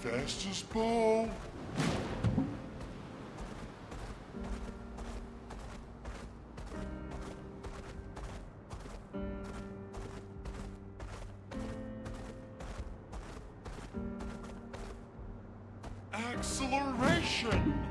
fastest ball. Acceleration!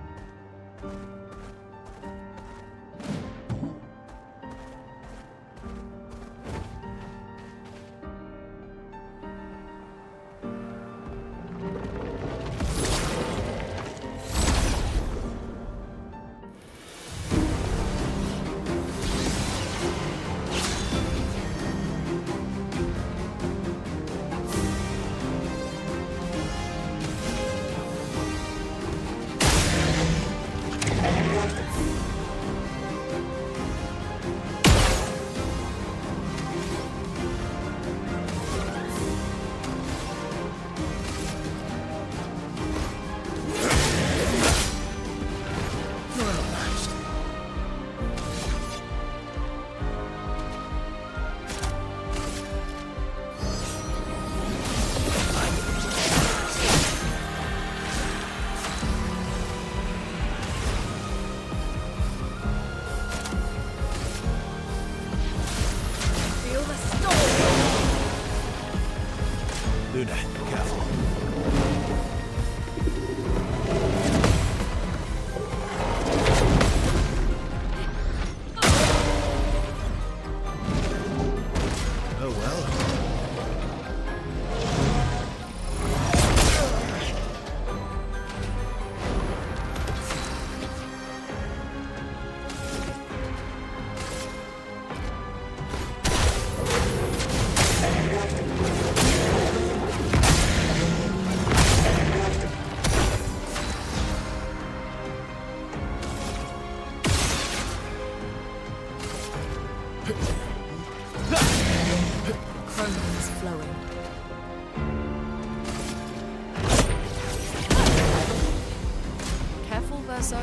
Luna, careful. Oh well. Chrome's flowing. Careful, Verso.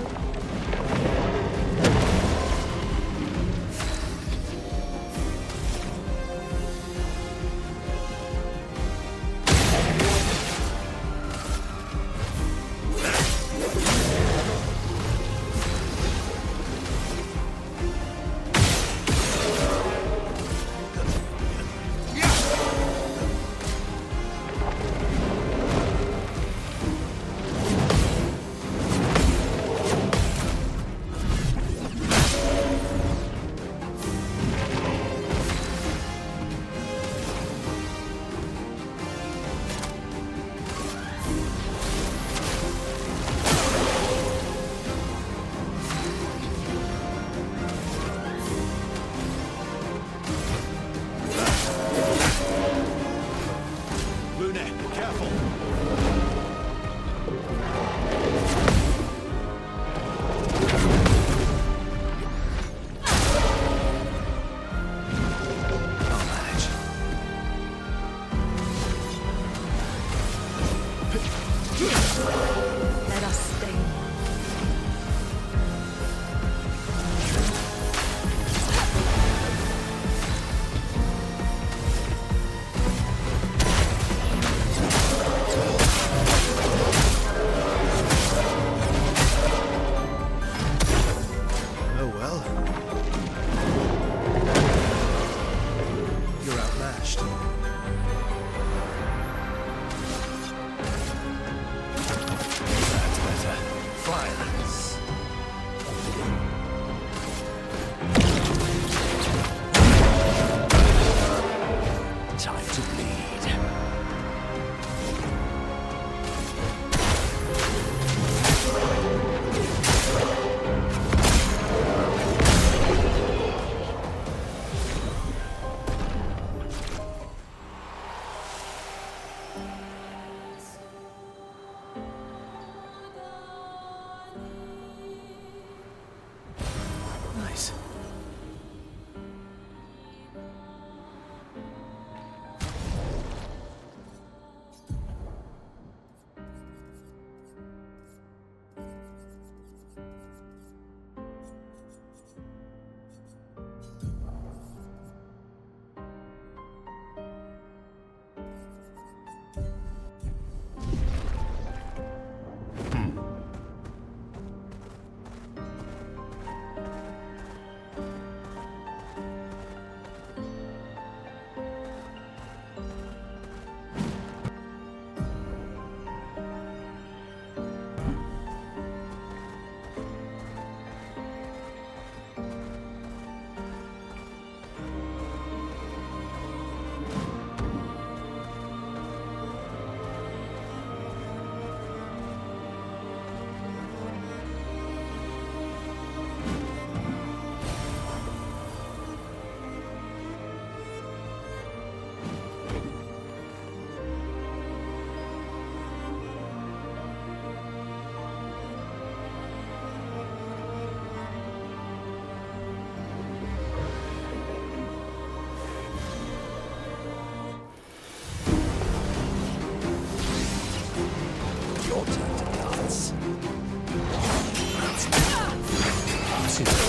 Immersive.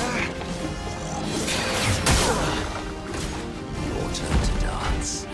Your turn to dance.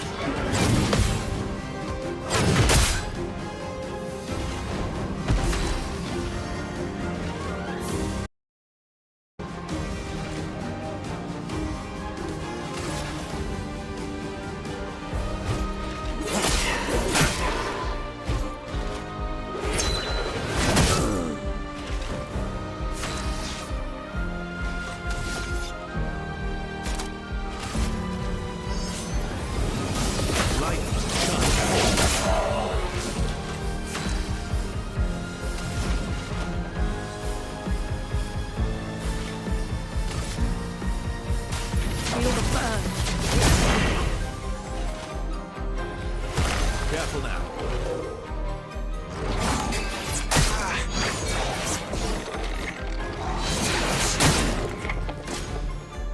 Careful now.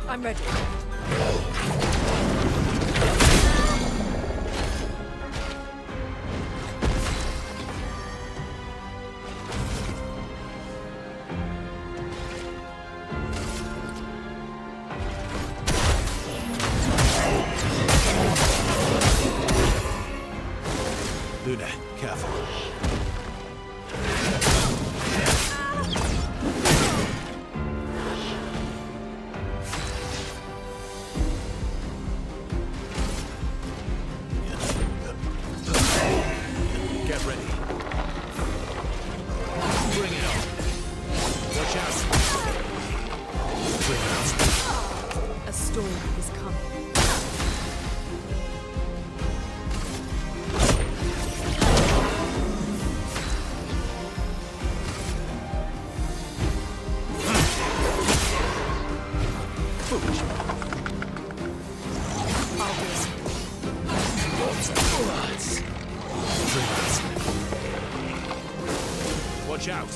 I'm ready. Luna, careful. Get ready. Bring it on. Watch out. Bring it on. A storm is coming. Foolish. I'll do it. Bring it. Watch out.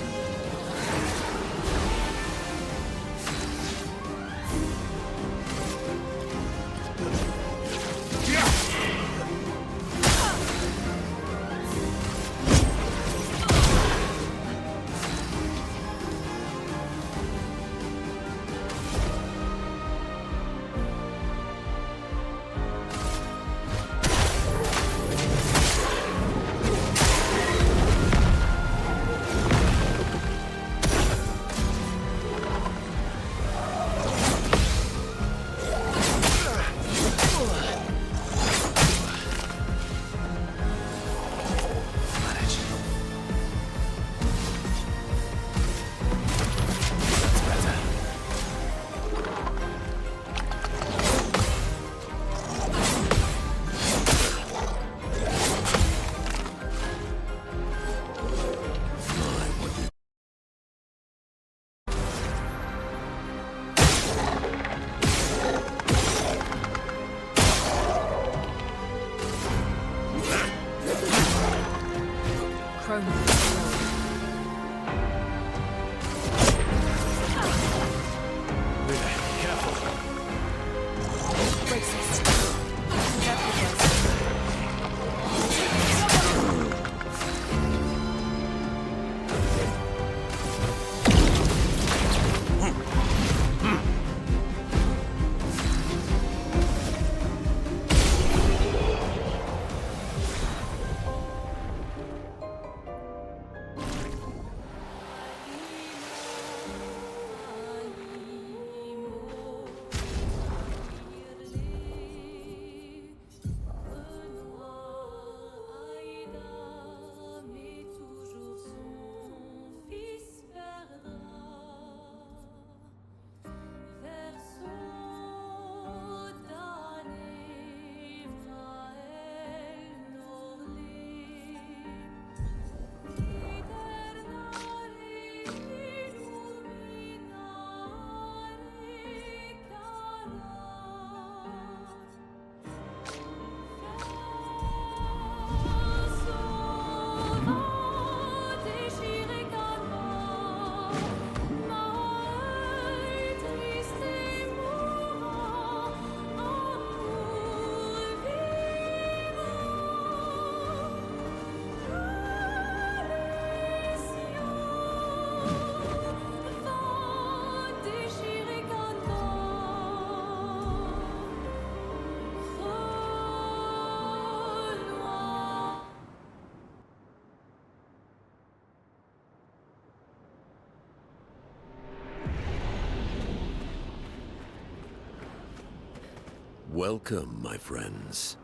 Welcome, my friends,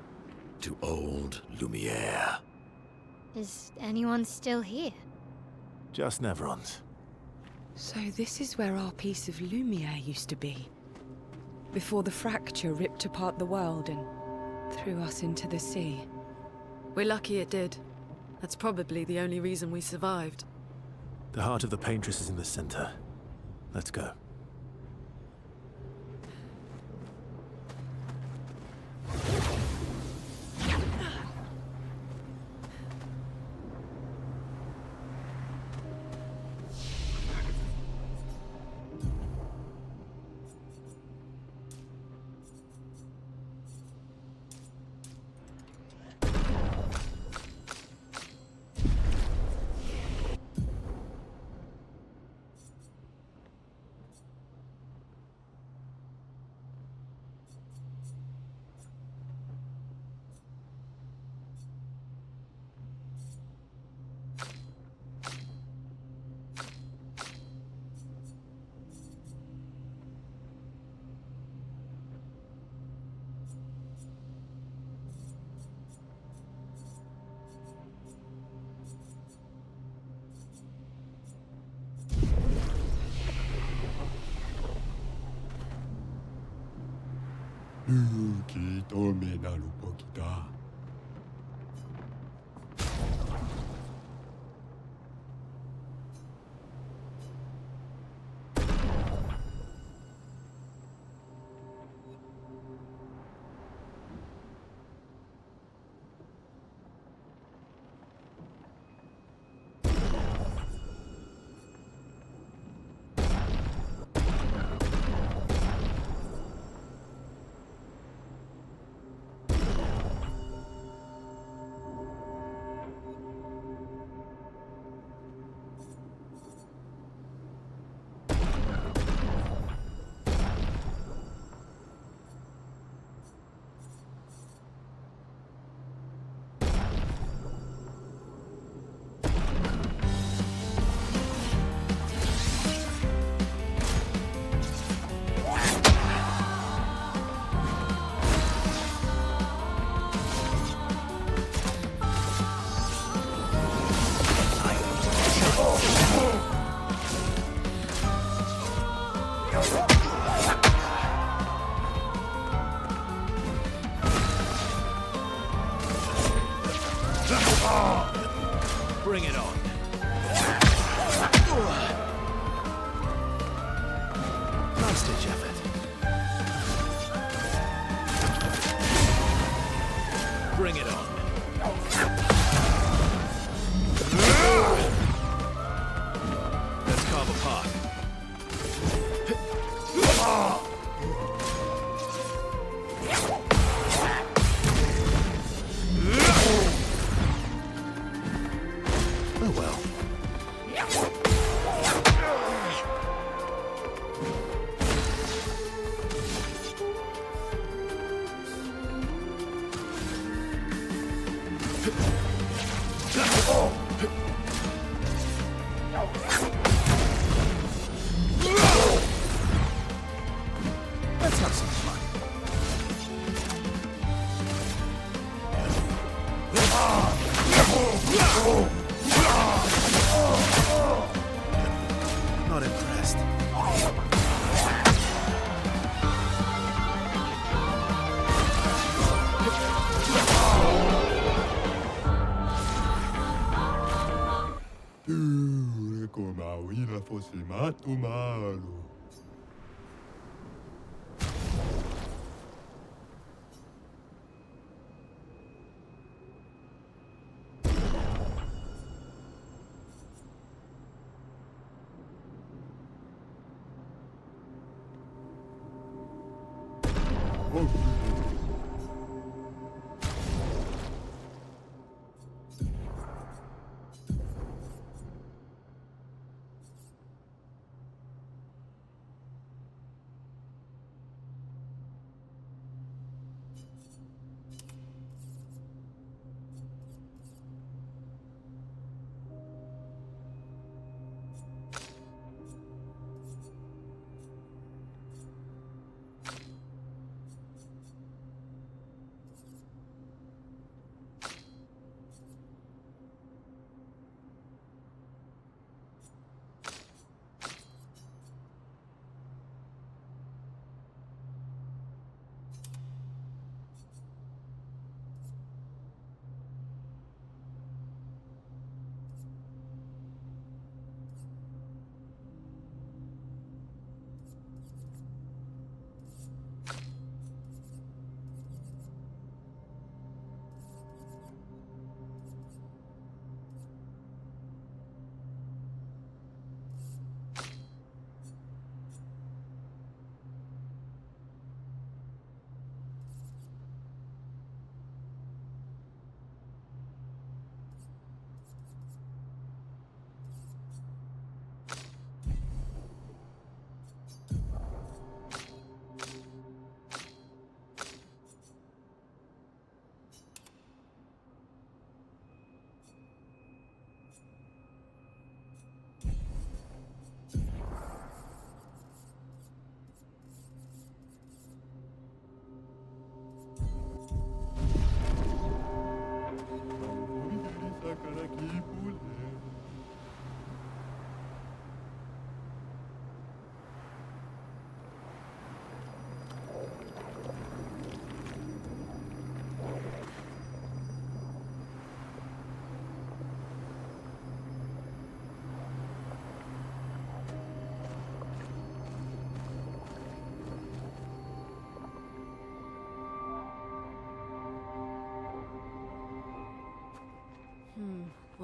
to old Lumiere. Is anyone still here? Just Neverons. So this is where our piece of Lumiere used to be. Before the fracture ripped apart the world and threw us into the sea. We're lucky it did. That's probably the only reason we survived. The heart of the Paintress is in the center. Let's go. Bring it on. Last ditch effort. Bring it on. Let's carve a path. Oh well. Let's have some fun. Not impressed.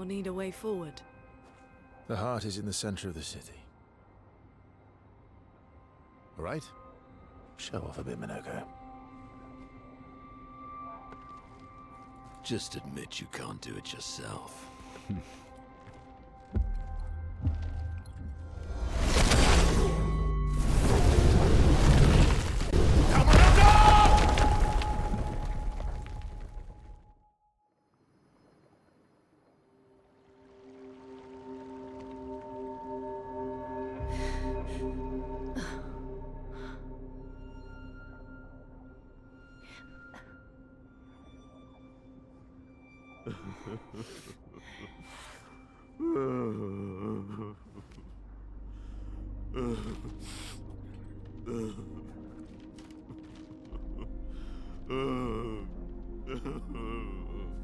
or need a way forward? The heart is in the center of the city. All right? Show off a bit, Minoko. Just admit you can't do it yourself.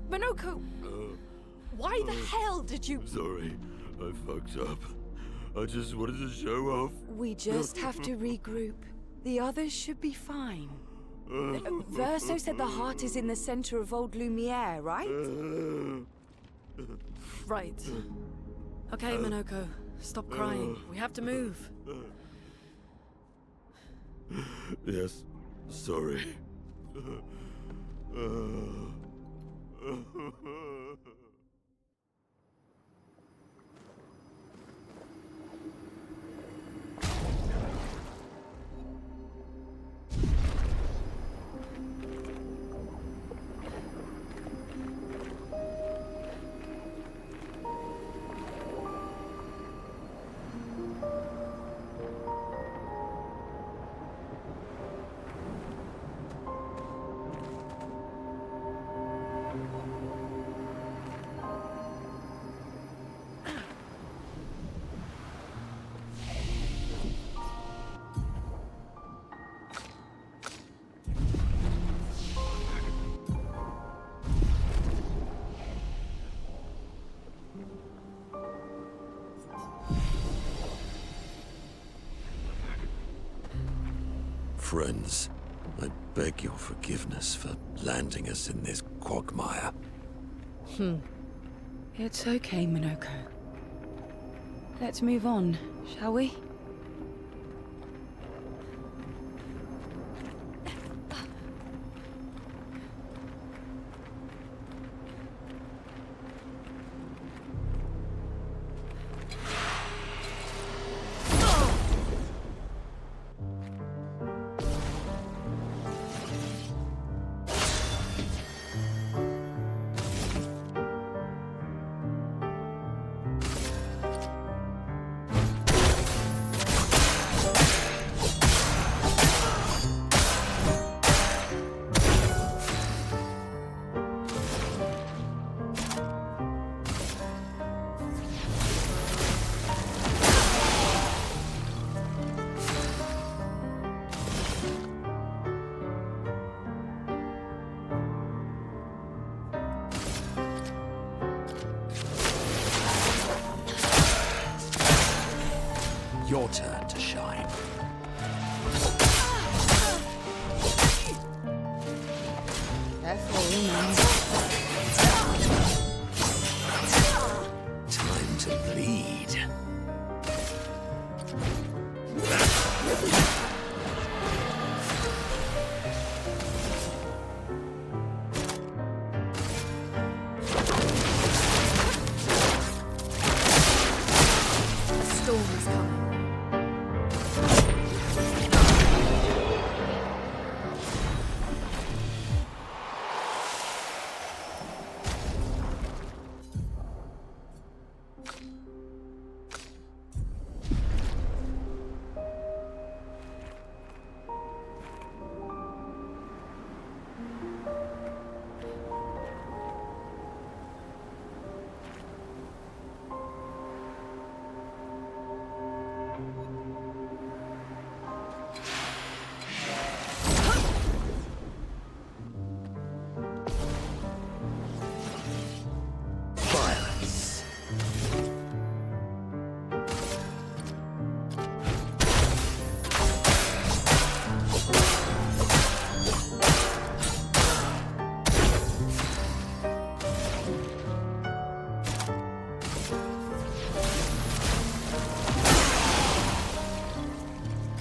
Minoko! Why the hell did you... Sorry, I fucked up. I just wanted to show off. We just have to regroup. The others should be fine. Verso said the heart is in the center of old Lumiere, right? Right. Okay, Minoko. Stop crying. We have to move. Yes, sorry. Friends, I beg your forgiveness for landing us in this quagmire. It's okay, Minoko. Let's move on, shall we?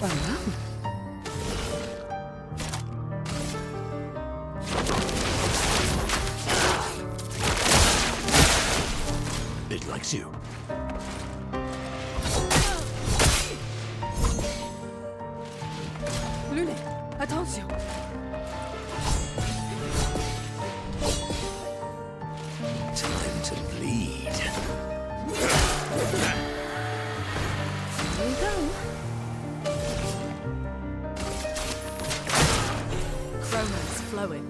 Well done. It likes you. Lune, attention! Time to bleed. Here we go. Chroma's flowing.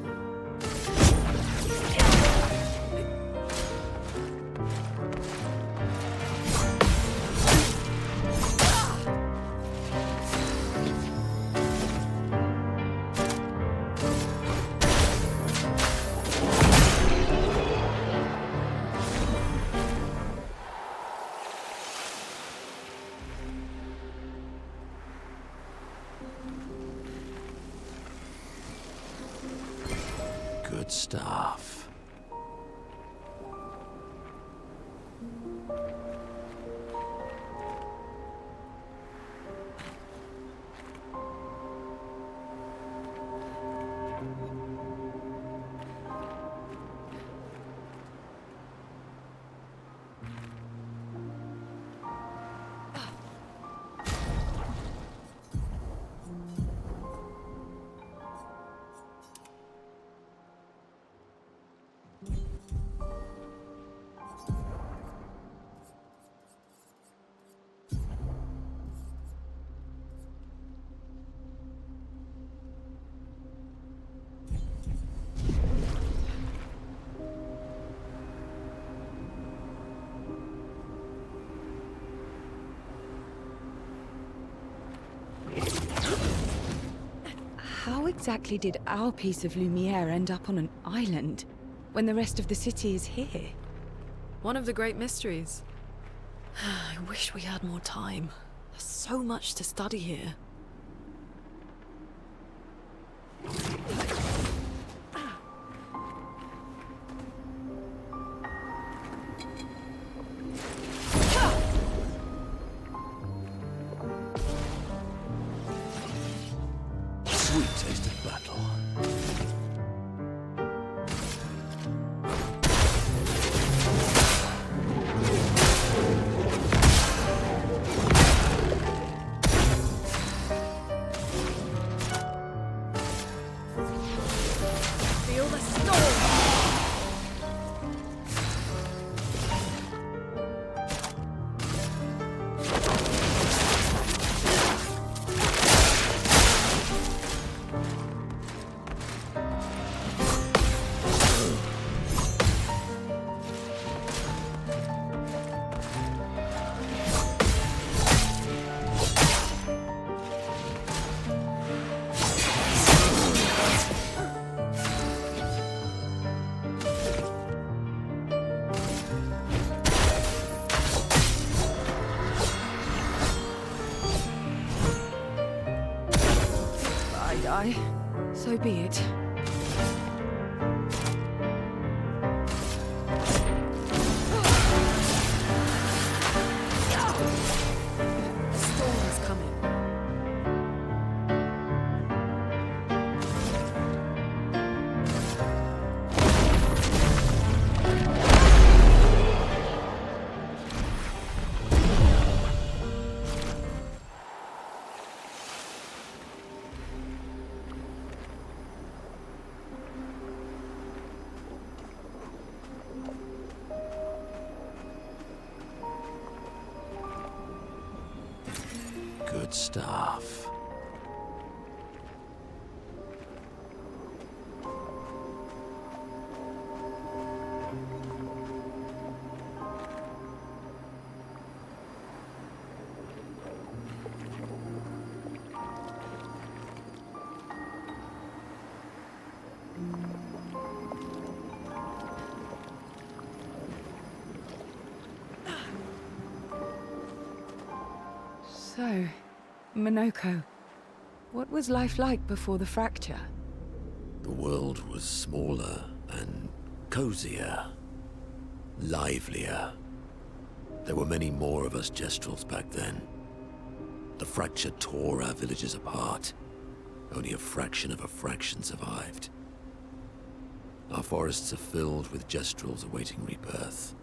Good stuff. How exactly did our piece of Lumiere end up on an island when the rest of the city is here? One of the great mysteries. I wish we had more time. There's so much to study here. Sweet taste of battle. Feel the storm! I die. So be it. A storm is coming. Good stuff. So, Monoko, what was life like before the fracture? The world was smaller and cozier, livelier. There were many more of us Gestrels back then. The fracture tore our villages apart. Only a fraction of a fraction survived. Our forests are filled with gestrels awaiting rebirth.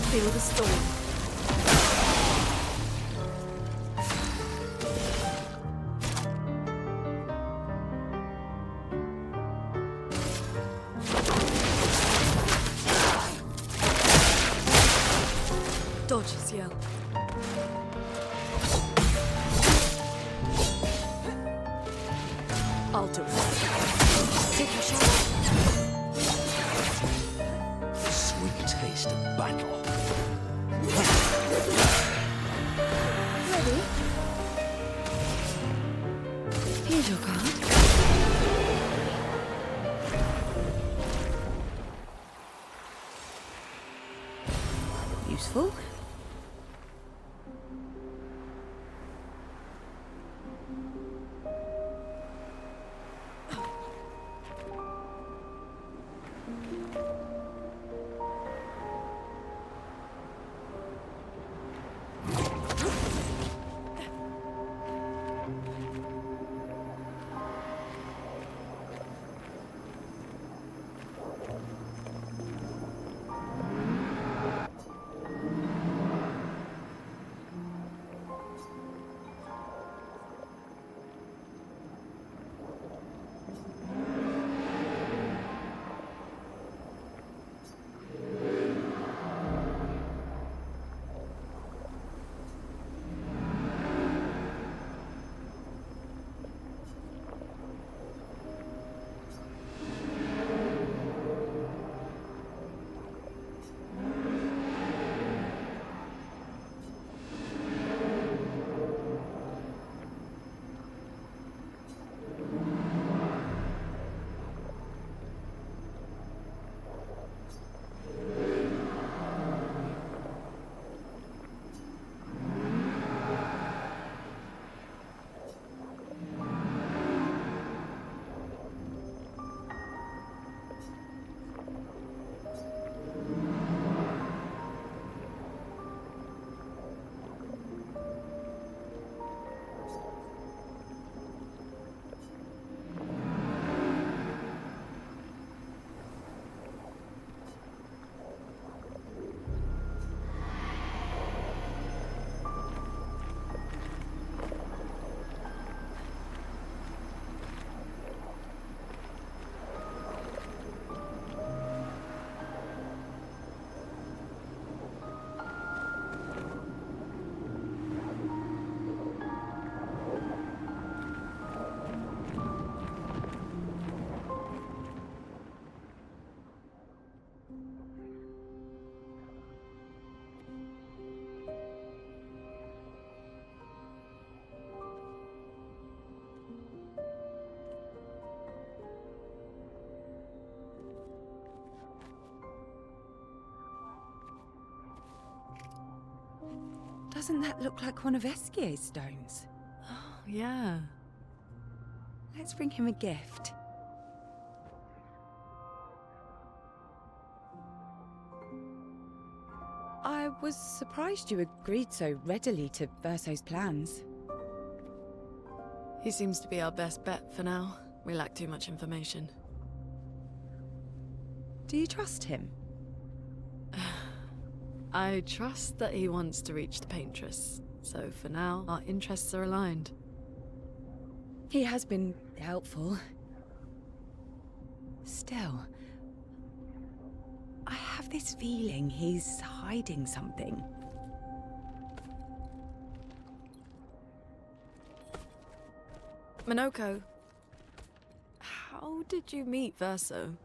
Feel the storm. Dodge his yell. I'll do it. Take a shot. The sweet taste of battle. Ready? Here's your card. Useful. Doesn't that look like one of Esquier's stones? Oh, yeah. Let's bring him a gift. I was surprised you agreed so readily to Verso's plans. He seems to be our best bet for now. We lack too much information. Do you trust him? I trust that he wants to reach the Paintress. So for now, our interests are aligned. He has been helpful. Still, I have this feeling he's hiding something. Minoko, how did you meet Verso?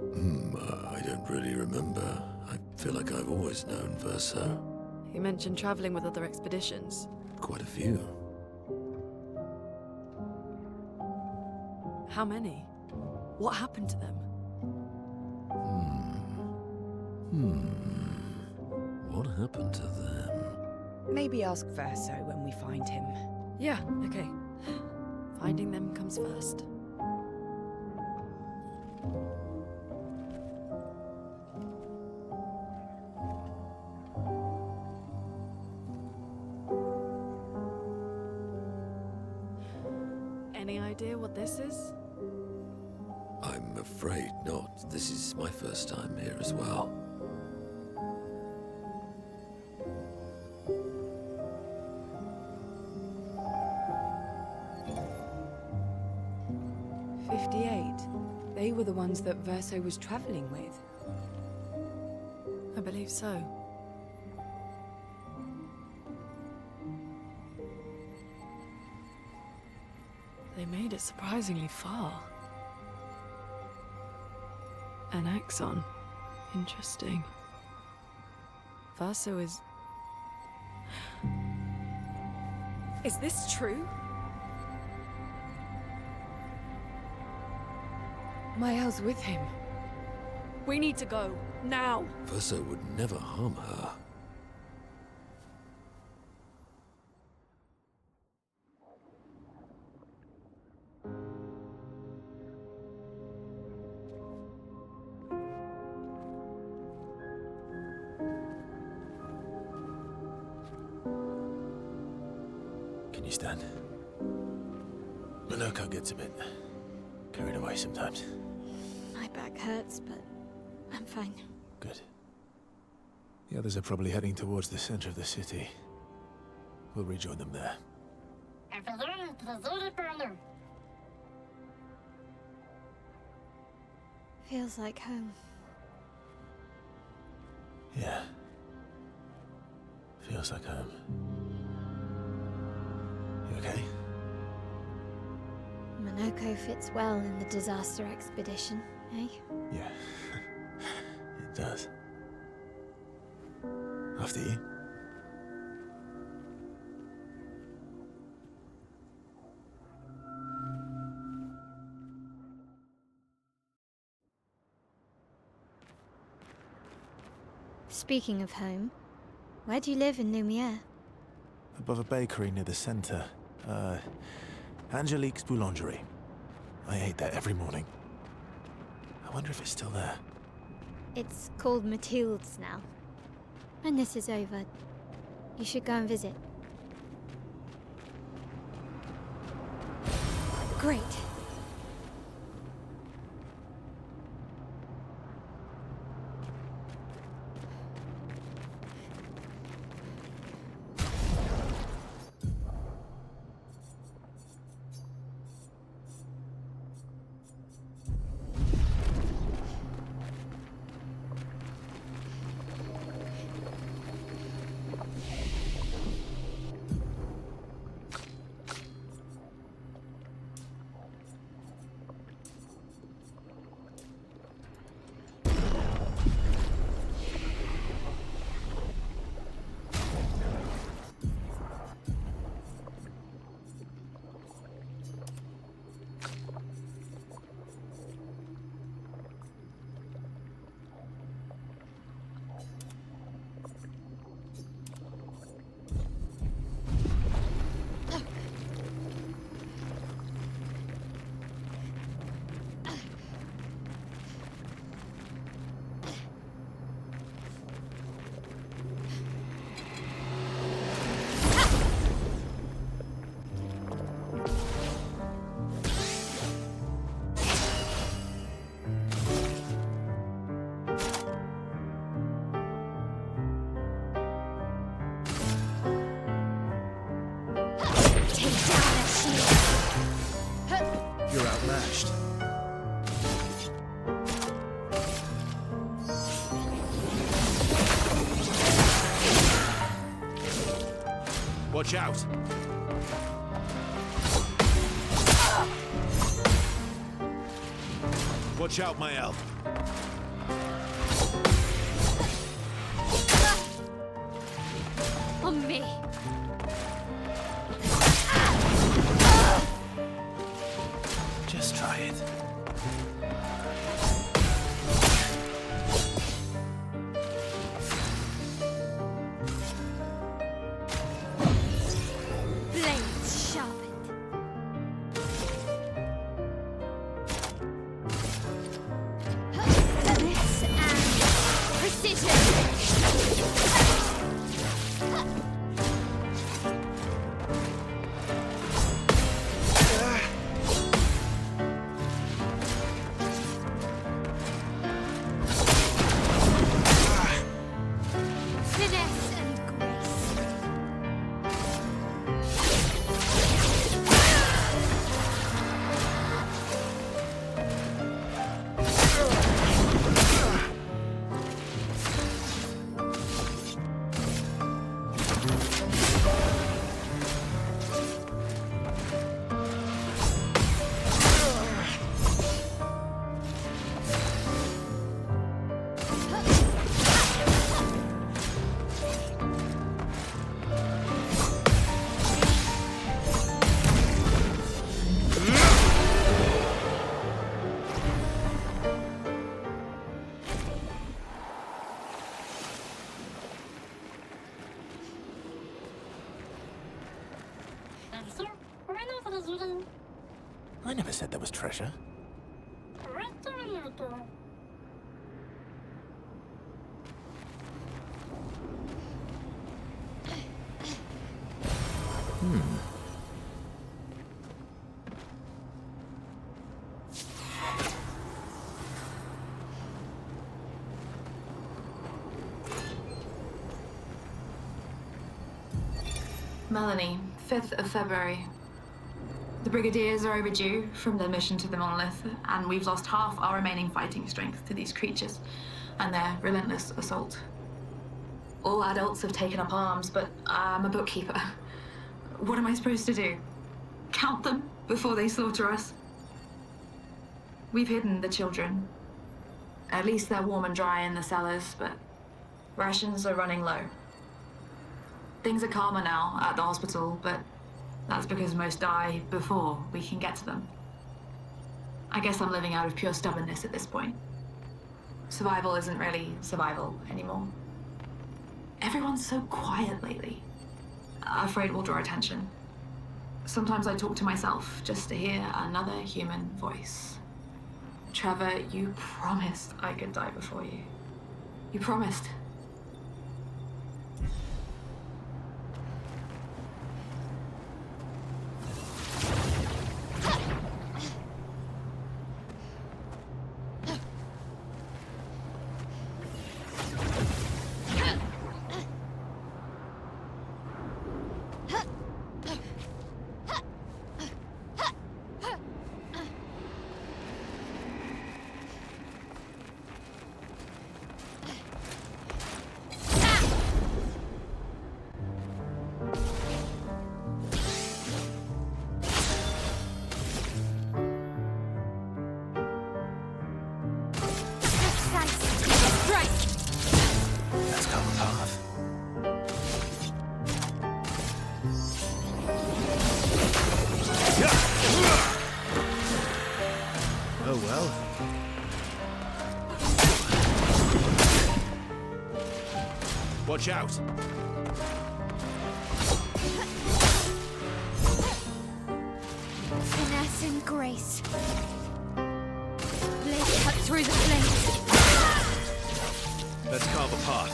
I don't really remember. I feel like I've always known Verso. You mentioned traveling with other expeditions. Quite a few. How many? What happened to them? What happened to them? Maybe ask Verso when we find him. Yeah, okay. Finding them comes first. Any idea what this is? I'm afraid not. This is my first time here as well. They were the ones that Verso was traveling with. I believe so. They made it surprisingly far. An axon. Interesting. Verso is... Is this true? Mael's with him. We need to go. Now! Verso would never harm her. Can you stand? Minoko gets a bit carried away sometimes. My back hurts, but I'm fine. Good. The others are probably heading towards the center of the city. We'll rejoin them there. Feels like home. Yeah. Feels like home. You okay? Monoko fits well in the disaster expedition, eh? Yeah. It does. After you. Speaking of home, where do you live in Lumiere? Above a bakery near the center. Angelique's Boulangerie. I ate there every morning. I wonder if it's still there. It's called Mathilde's now. When this is over, you should go and visit. Great. Watch out! Watch out, my elf. On me. Just try it. Blades sharpened. Finesse and precision. Finesse and grace. I never said there was treasure. Melanie, 5th of February. The Brigadiers are overdue from their mission to the monolith, and we've lost half our remaining fighting strength to these creatures and their relentless assault. All adults have taken up arms, but I'm a bookkeeper. What am I supposed to do? Count them before they slaughter us? We've hidden the children. At least they're warm and dry in the cellars, but rations are running low. Things are calmer now at the hospital, but that's because most die before we can get to them. I guess I'm living out of pure stubbornness at this point. Survival isn't really survival anymore. Everyone's so quiet lately. Afraid we'll draw attention. Sometimes I talk to myself just to hear another human voice. Trevor, you promised I could die before you. You promised. That's come a path. Oh well. Watch out! Finesse and grace. Blade cut through the flames. Let's carve a path.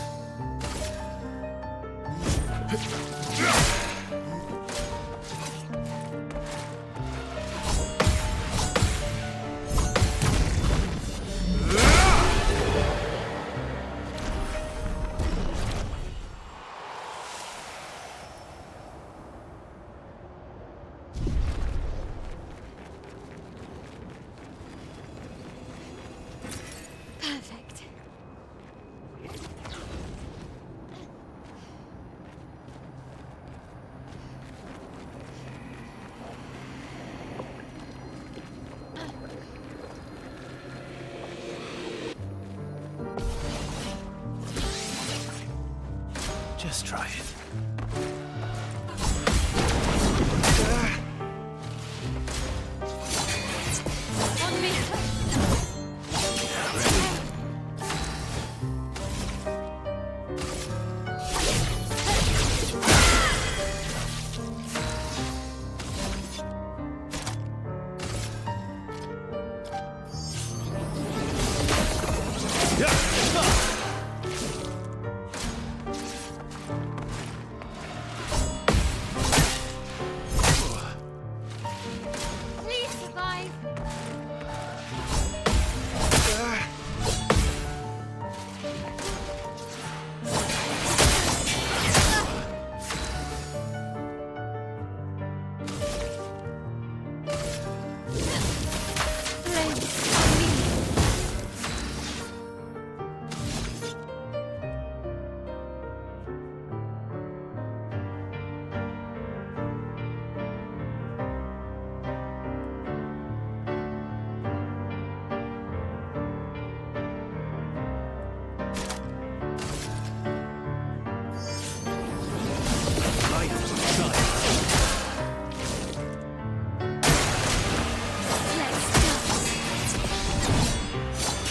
Perfect. try it. On me! Please survive!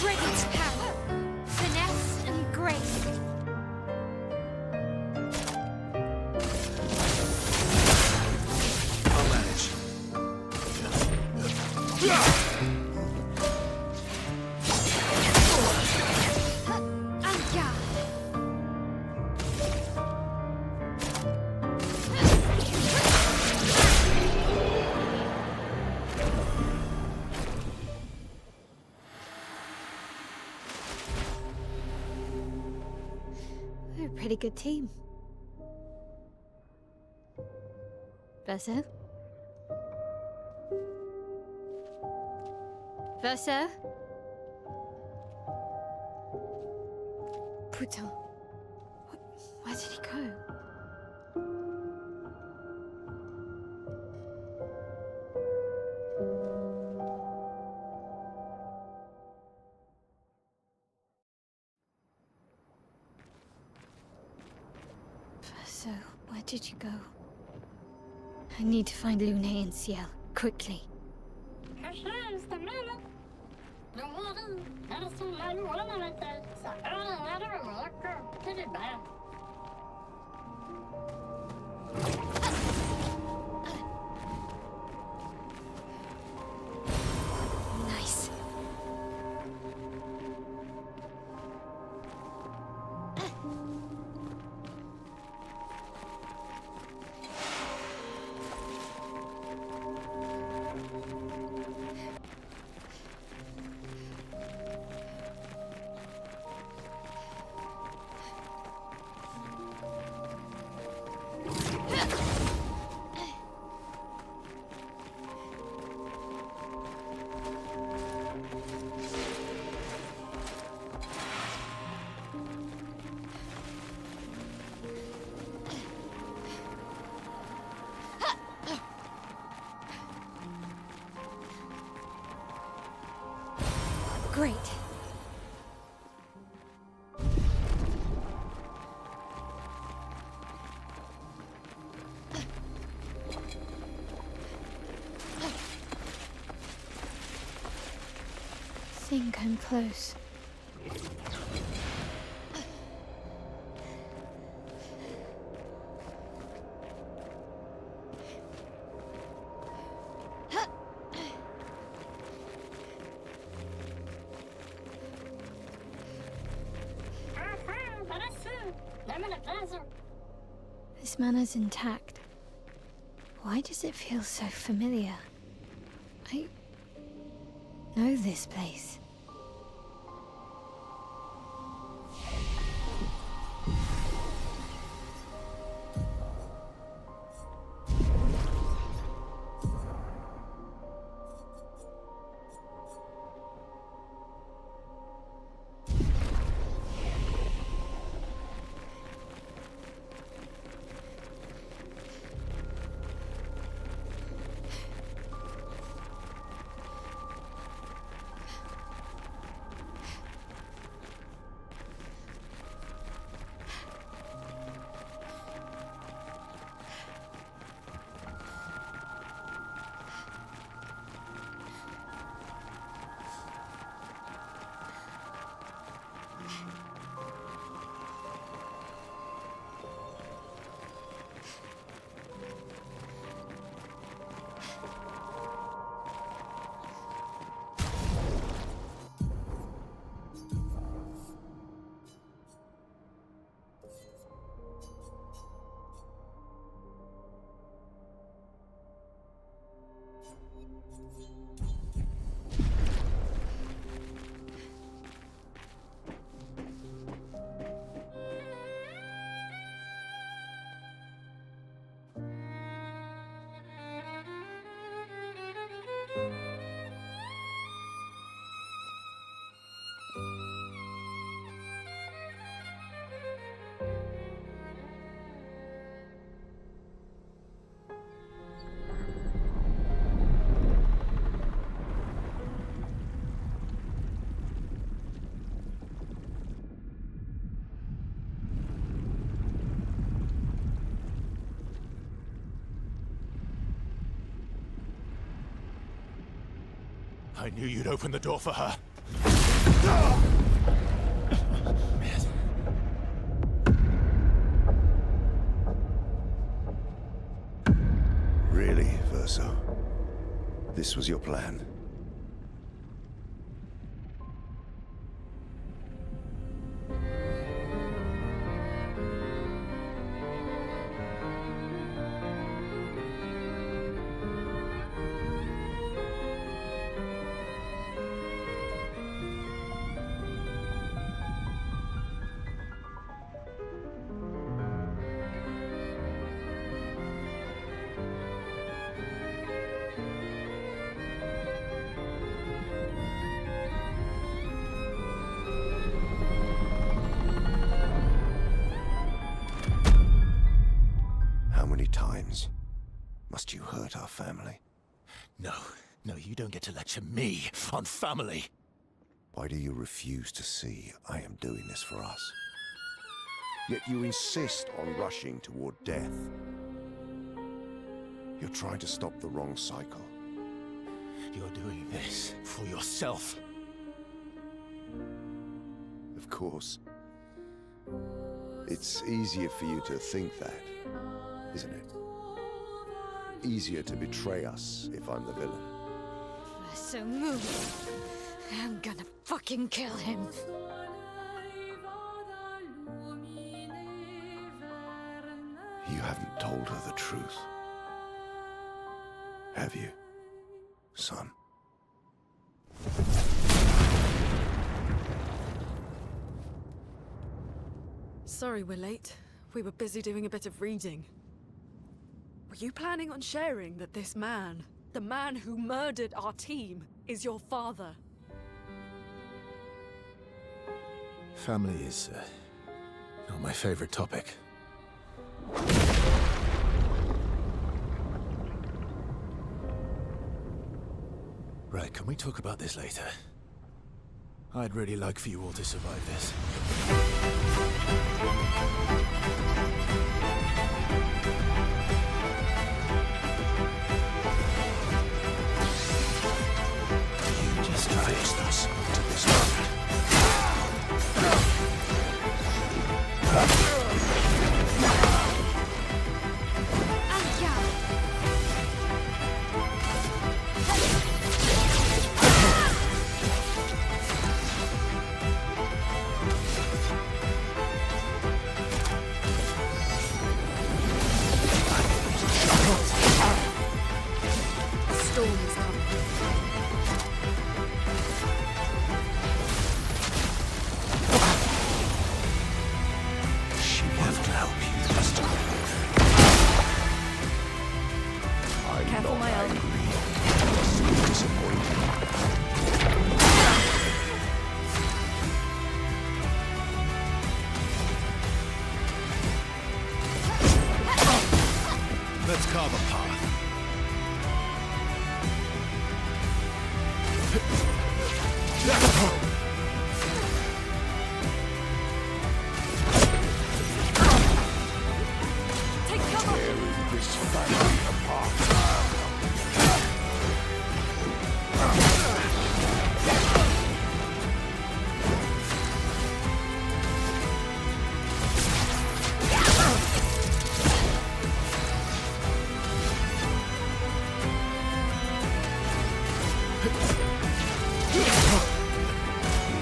Brilliant power, finesse and grace. I'll manage. Anga. We're a pretty good team. Verso? Verso? Putain. Where did he go? Verso, where did you go? I need to find Lune and Ciel, quickly. Nice. Great. Think I'm close. This mana's intact. Why does it feel so familiar? I know this place. I knew you'd open the door for her. Really, Verso? This was your plan? How many times must you hurt our family? No, you don't get to lecture me on family. Why do you refuse to see I am doing this for us? Yet you insist on rushing toward death. You're trying to stop the wrong cycle. You're doing this for yourself. Of course. It's easier for you to think that, isn't it? Easier to betray us if I'm the villain. So move. I'm gonna fucking kill him. You haven't told her the truth. Have you, son? Sorry we're late. We were busy doing a bit of reading. Were you planning on sharing that this man, the man who murdered our team, is your father? Family is not my favorite topic. Right, can we talk about this later? I'd really like for you all to survive this. You just faced us to this moment. Let's carve a path. Take cover! Tearing this family apart.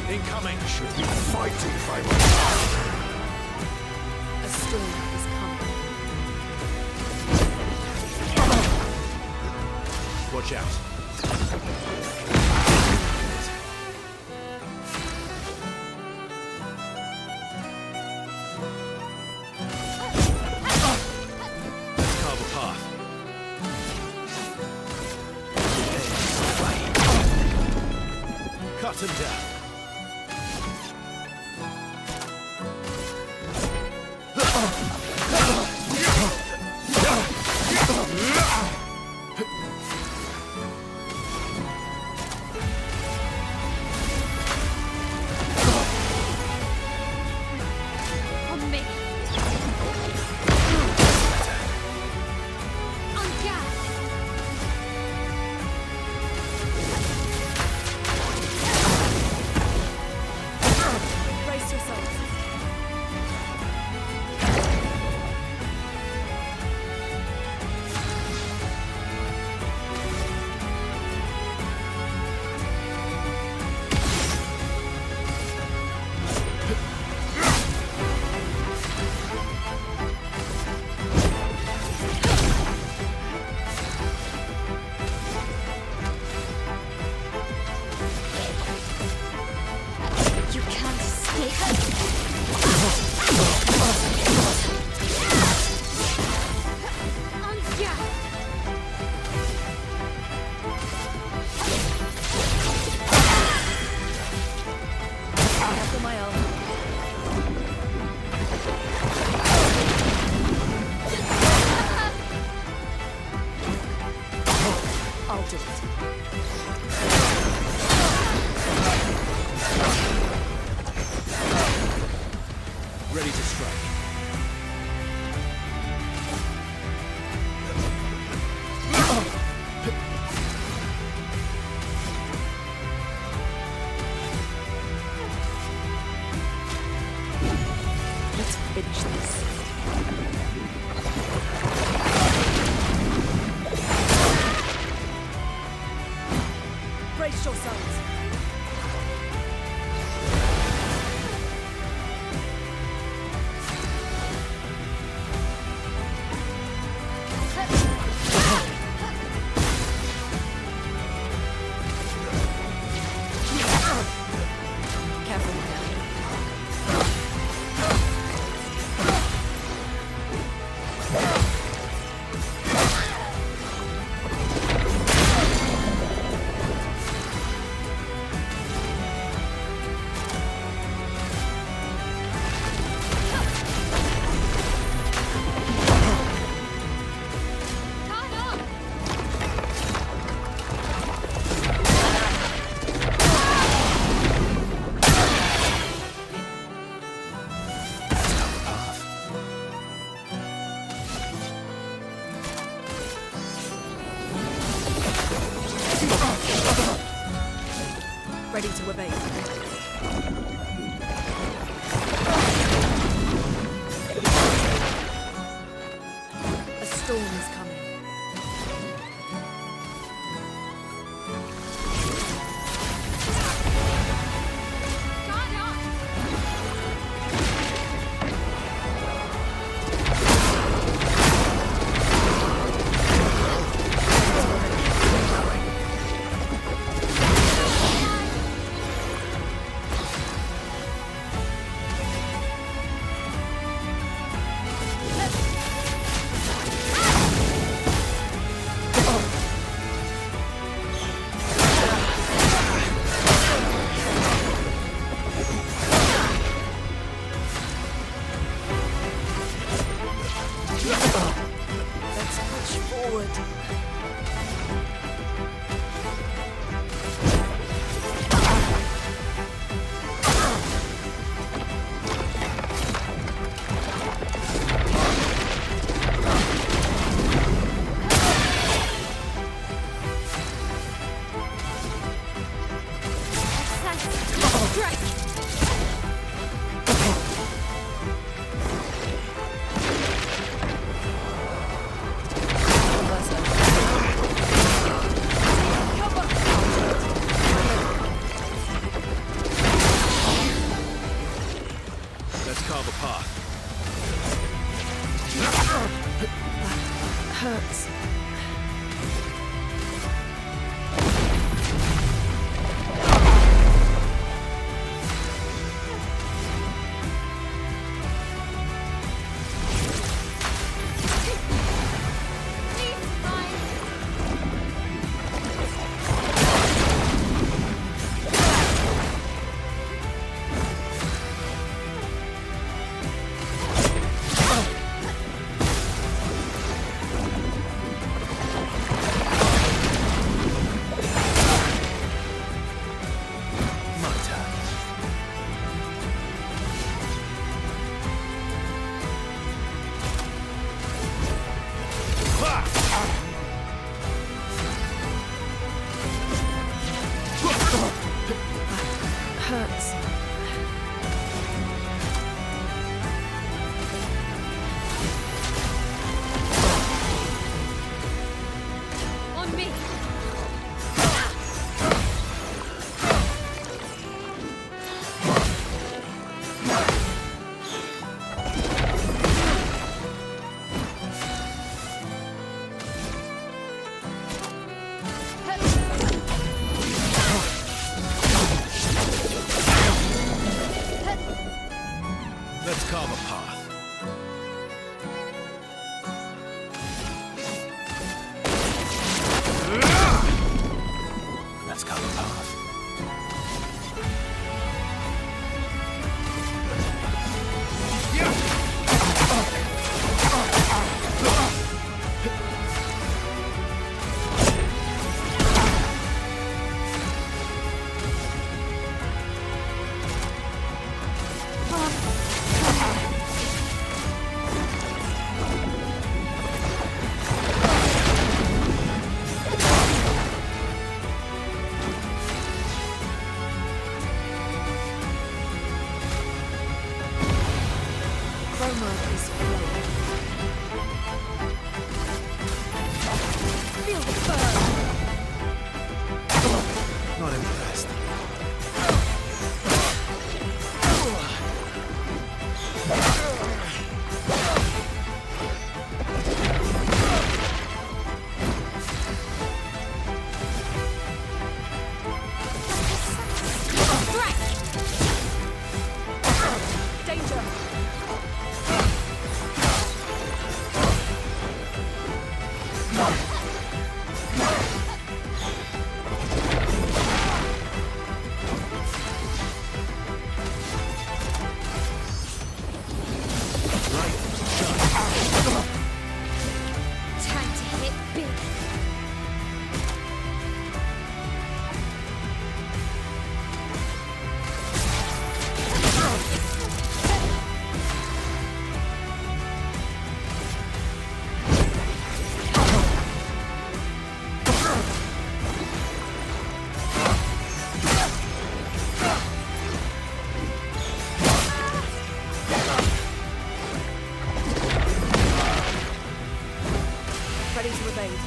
Incoming! Should be fighting by my side. A storm is coming. Watch out. Carve a path. Cut him down. On me. On gas. Brace yourselves. You can't escape. On gas. After my own. I'll do it. Ready to strike. Let's finish this. Brace yourselves. Careful now. Turn up. Ready to evade. A storm is coming. Turn up. me! Let's carve a path. Let's carve a path. Chroma is flowing. Feel the burn! Not impressed. Danger! Time to hit big. Ready to evade.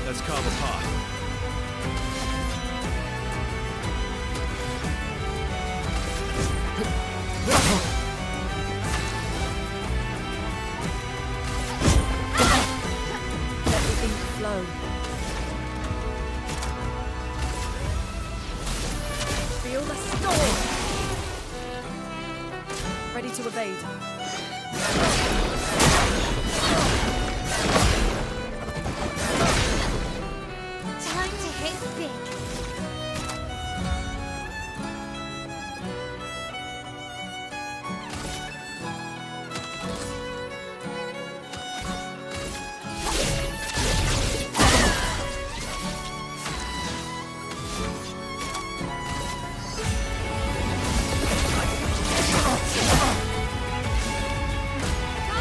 Let's carve a path. Let the ink flow. Feel the storm! Ready to evade. Time to hit big. Come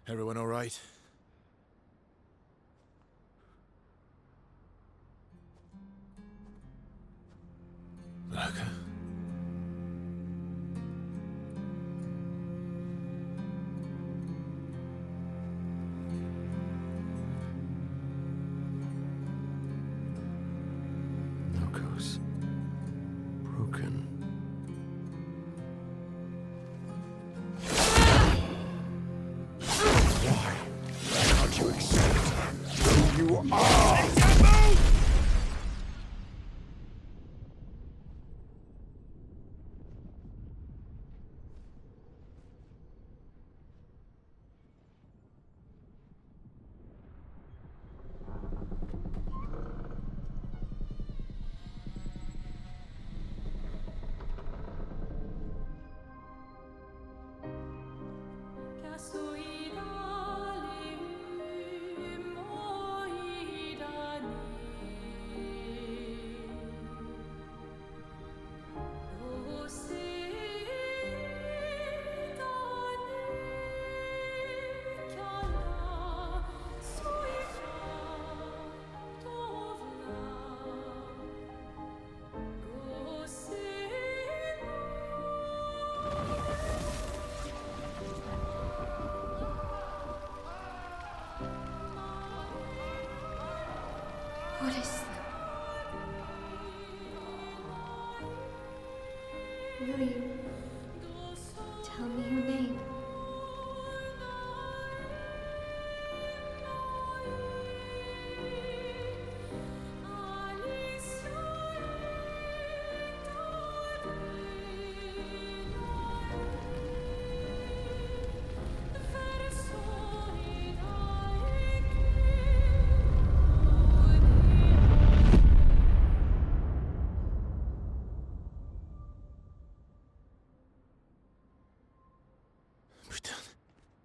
Everyone all right? Okay. Noko's broken. Why can't you accept who you are? What is that? Will you tell me your name?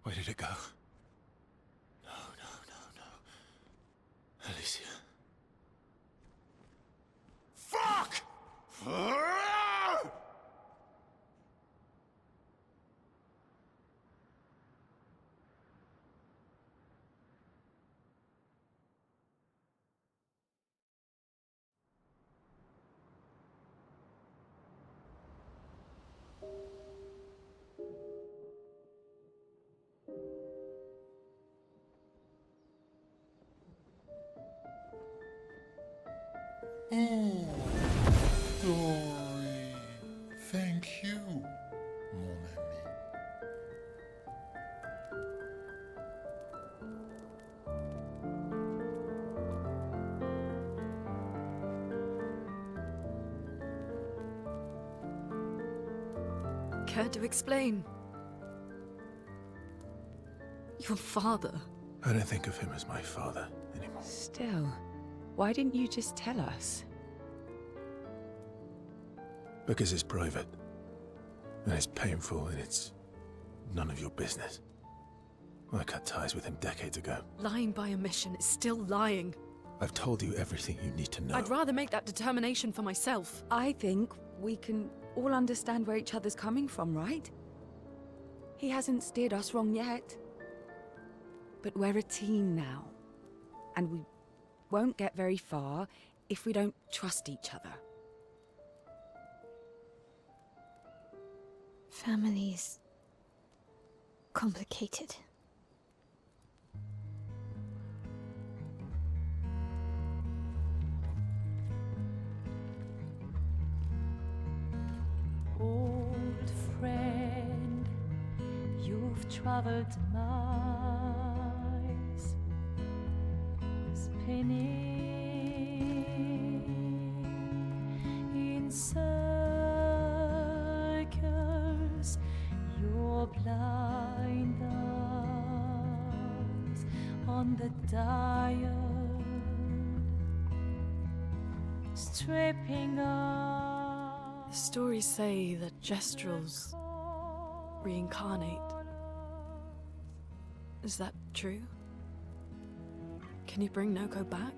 Where did it go? No. Alicia. Fuck! Oh, Dory. Thank you, mon ami. Care to explain? Your father. I don't think of him as my father anymore. Still, why didn't you just tell us? Because it's private. And it's painful, and it's none of your business. I cut ties with him decades ago. Lying by omission is still lying. I've told you everything you need to know. I'd rather make that determination for myself. I think we can all understand where each other's coming from, right? He hasn't steered us wrong yet. But we're a team now. And we won't get very far if we don't trust each other. Family's complicated. Old friend, you've traveled miles, spinning in circles, your blind eyes on the dial, stripping off. The stories say that Gestrels reincarnate. Is that true? Can you bring Noko back?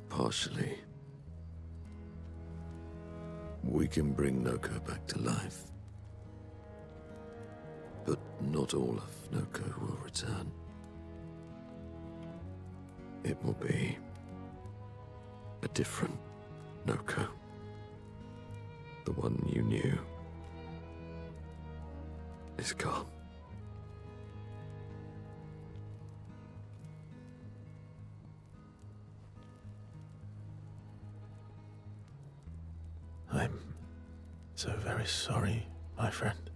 Partially. We can bring Noko back to life. not all of Noko will return. It will be a different Noko. The one you knew is gone. I'm so very sorry, my friend.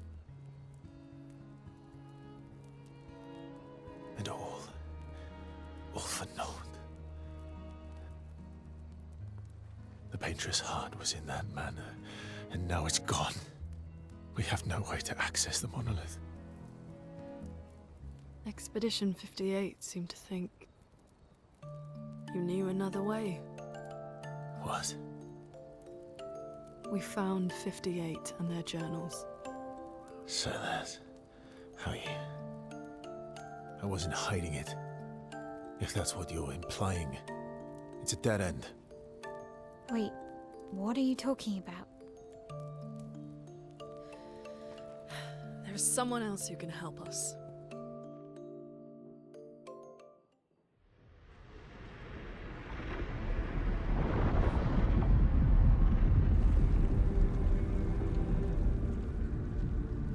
And all for naught. The Paintress heart was in that manor, and now it's gone. We have no way to access the monolith. Expedition 58 seemed to think you knew another way. What? We found 58 and their journals. So that's how you... I wasn't hiding it. If that's what you're implying. It's a dead end. Wait, what are you talking about? There is someone else who can help us.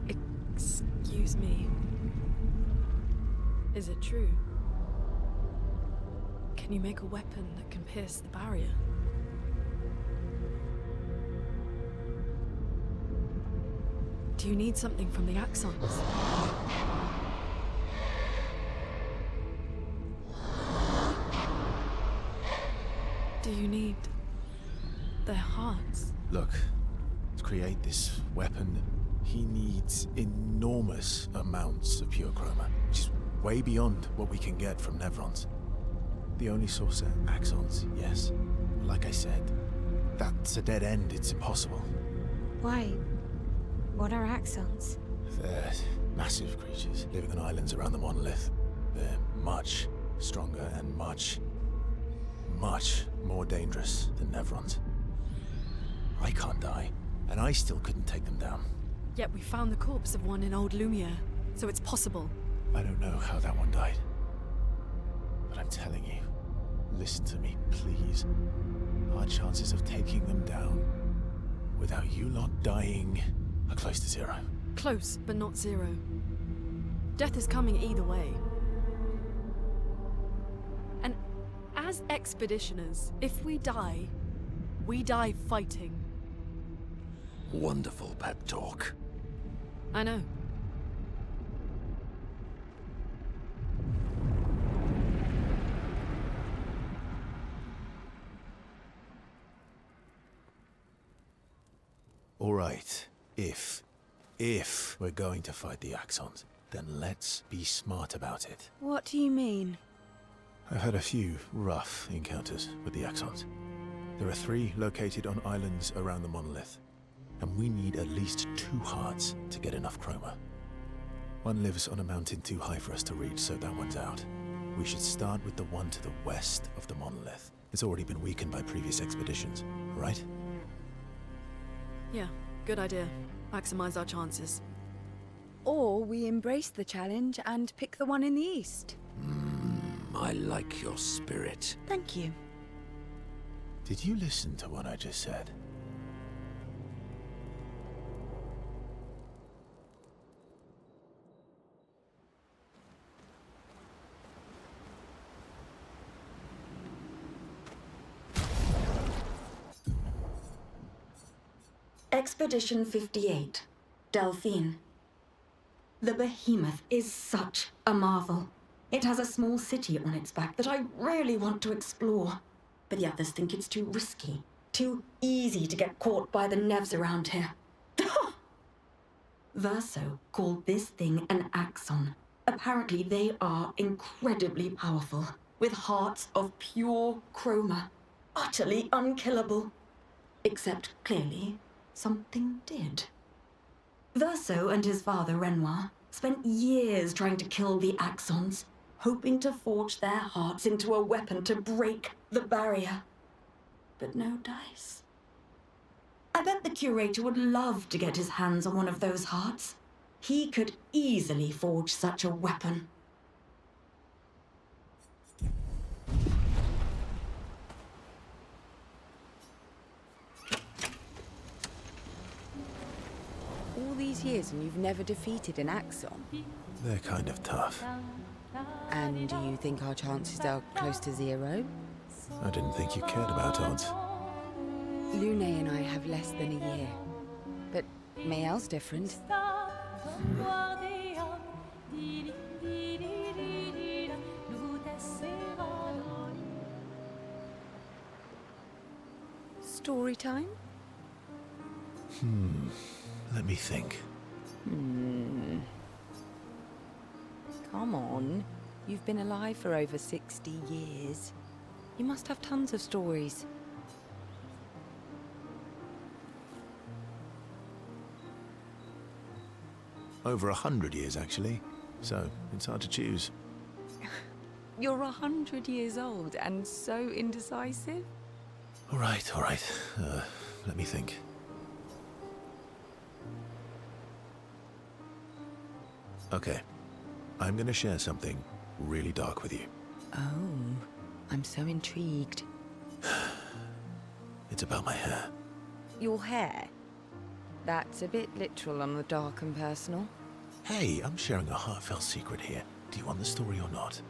Excuse me. Is it true? Can you make a weapon that can pierce the barrier? Do you need something from the Axons? Do you need their hearts? Look, to create this weapon, he needs enormous amounts of pure chroma, which is way beyond what we can get from Nevrons. The only source are Axons, yes. But like I said, that's a dead end. It's impossible. Why? What are Axons? They're massive creatures living on islands around the monolith. They're much stronger and much more dangerous than Nevrons. I can't die, and I still couldn't take them down. Yet we found the corpse of one in Old Lumiere, so it's possible. I don't know how that one died. But I'm telling you, listen to me, please. Our chances of taking them down without you lot dying are close to zero. Close, but not zero. Death is coming either way. And as expeditioners, if we die fighting. Wonderful pep talk. I know. All right, if we're going to fight the Axons, then let's be smart about it. What do you mean? I've had a few rough encounters with the Axons. There are 3 located on islands around the monolith, and we need at least 2 hearts to get enough chroma. One lives on a mountain too high for us to reach, so that one's out. We should start with the one to the west of the monolith. It's already been weakened by previous expeditions, right? Yeah, good idea. Maximize our chances. Or we embrace the challenge and pick the one in the east. I like your spirit. Thank you. Did you listen to what I just said? Expedition 58, Delphine. The behemoth is such a marvel. It has a small city on its back that I really want to explore, but the others think it's too risky, too easy to get caught by the Nevs around here. Verso called this thing an Axon. Apparently they are incredibly powerful, with hearts of pure chroma, utterly unkillable. Except, clearly, something did. Verso and his father, Renoir, spent years trying to kill the Axons, hoping to forge their hearts into a weapon to break the barrier. But no dice. I bet the curator would love to get his hands on one of those hearts. He could easily forge such a weapon. All these years and you've never defeated an Axon? They're kind of tough. And do you think our chances are close to zero? I didn't think you cared about odds. Lune and I have less than a year. But Mael's different. Story time? Let me think. Come on. You've been alive for over 60 years. You must have tons of stories. Over 100 years, actually. So, it's hard to choose. You're 100 years old and so indecisive? All right. Let me think. Okay. I'm gonna share something really dark with you. Oh, I'm so intrigued. It's about my hair. Your hair? That's a bit literal on the dark and personal. Hey, I'm sharing a heartfelt secret here. Do you want the story or not?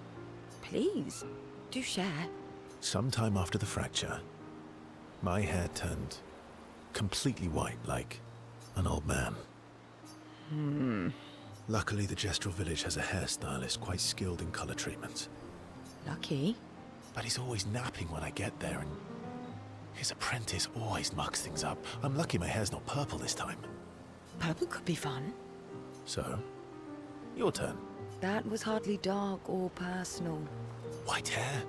Please, do share. Sometime after the fracture, my hair turned completely white, like an old man. Luckily, the Gestural village has a hairstylist quite skilled in color treatments. Lucky? But he's always napping when I get there, and his apprentice always mucks things up. I'm lucky my hair's not purple this time. Purple could be fun. So, your turn. That was hardly dark or personal. White hair?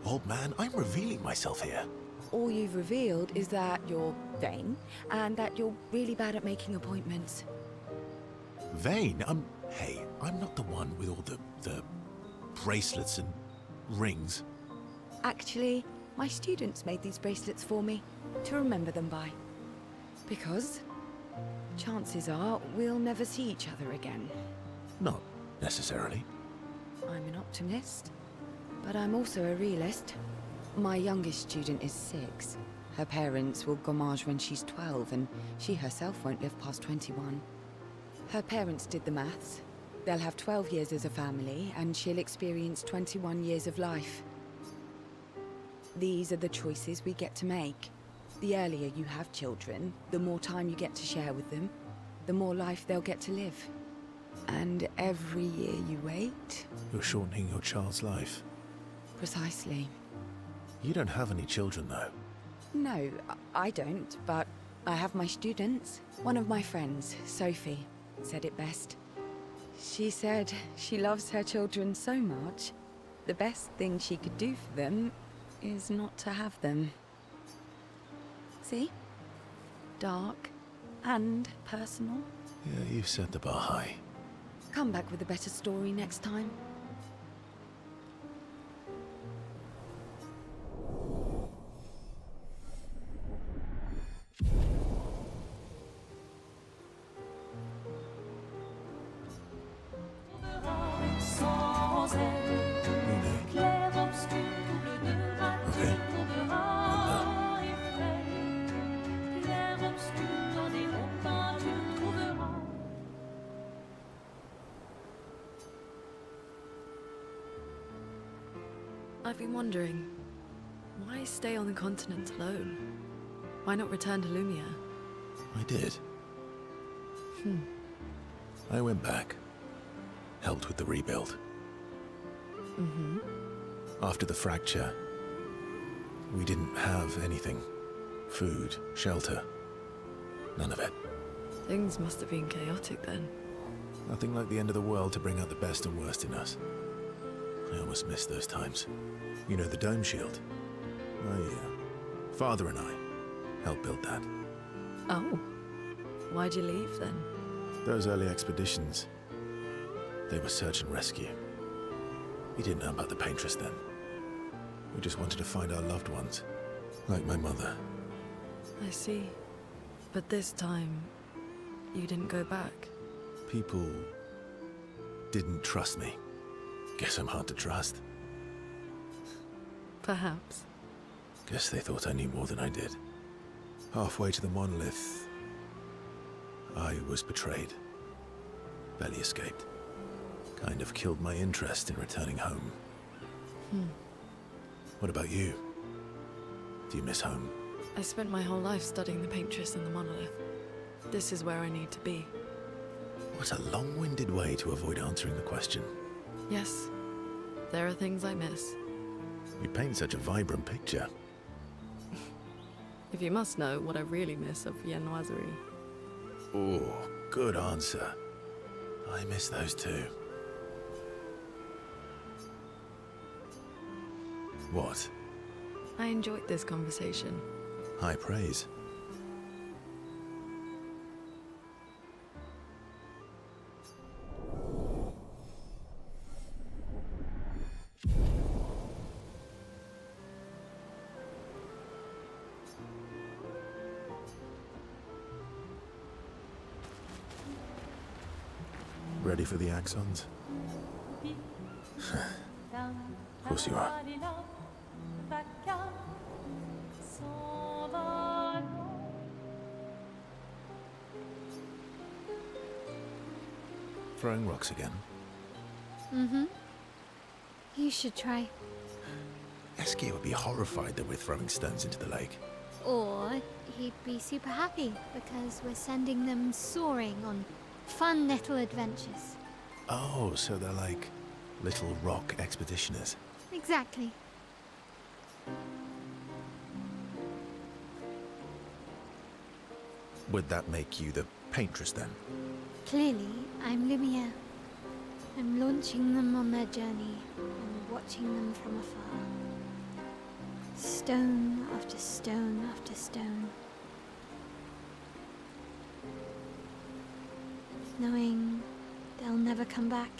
Old man, I'm revealing myself here. All you've revealed is that you're vain, and that you're really bad at making appointments. Vain? Hey, I'm not the one with all the bracelets and rings. Actually, my students made these bracelets for me, to remember them by. Because chances are we'll never see each other again. Not necessarily. I'm an optimist, but I'm also a realist. My youngest student is 6. Her parents will gommage when she's 12, and she herself won't live past 21. Her parents did the maths. They'll have 12 years as a family, and she'll experience 21 years of life. These are the choices we get to make. The earlier you have children, the more time you get to share with them, the more life they'll get to live. And every year you wait... You're shortening your child's life. Precisely. You don't have any children, though. No, I don't, but I have my students. One of my friends, Sophie, said it best. She said she loves her children so much, the best thing she could do for them is not to have them. See? Dark and personal. Yeah, you've set the bar high. Come back with a better story next time. Clair obscur, bleu de nature, trouvera effet. Clair obscur, dans des ronds peintures trouvera. I've been wondering, why stay on the continent alone? Why not return to Lumia? I did. I went back. Helped with the rebuild. After the fracture, we didn't have anything. Food, shelter, none of it. Things must have been chaotic then. Nothing like the end of the world to bring out the best and worst in us. I almost missed those times. You know the dome shield? Oh yeah. Father and I helped build that. Oh. Why'd you leave then? Those early expeditions, they were search and rescue. We didn't know about the Paintress then. We just wanted to find our loved ones, like my mother. I see. But this time, you didn't go back. People didn't trust me. Guess I'm hard to trust. Perhaps. Guess they thought I knew more than I did. Halfway to the monolith, I was betrayed. Barely escaped. Kind of killed my interest in returning home. What about you? Do you miss home? I spent my whole life studying the Paintress and the monolith. This is where I need to be. What a long-winded way to avoid answering the question. Yes, there are things I miss. You paint such a vibrant picture. If you must know what I really miss of viennoiserie. Oh, good answer. I miss those too. What? I enjoyed this conversation. High praise. Ready for the axons? Of course you are. Throwing rocks again? Mm-hmm. You should try. Eski would be horrified that we're throwing stones into the lake. Or he'd be super happy because we're sending them soaring on fun little adventures. Oh, so they're like little rock expeditioners. Exactly. Would that make you the Paintress then? Clearly, I'm Lumiere. I'm launching them on their journey and watching them from afar. Stone after stone after stone. Knowing they'll never come back.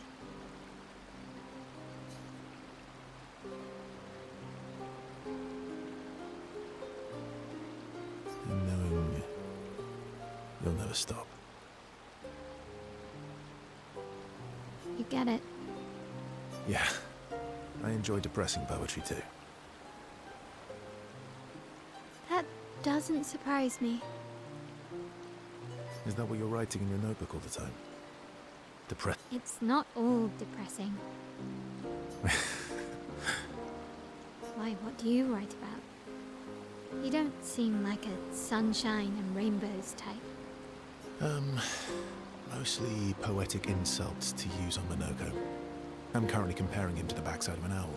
And knowing you'll never stop. You get it. Yeah, I enjoy depressing poetry too. That doesn't surprise me. Is that what you're writing in your notebook all the time? It's not all depressing. Why, what do you write about? You don't seem like a sunshine and rainbows type. Mostly poetic insults to use on Monoko. I'm currently comparing him to the backside of an owl.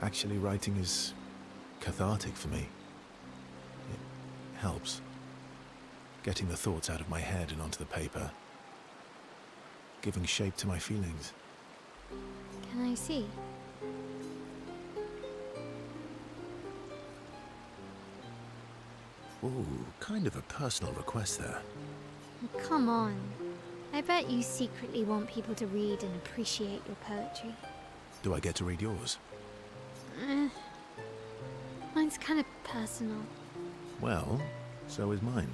Actually, writing is cathartic for me. It helps. Getting the thoughts out of my head and onto the paper. Giving shape to my feelings. Can I see? Ooh, kind of a personal request there. Come on. I bet you secretly want people to read and appreciate your poetry. Do I get to read yours? Mine's kind of personal. Well, so is mine.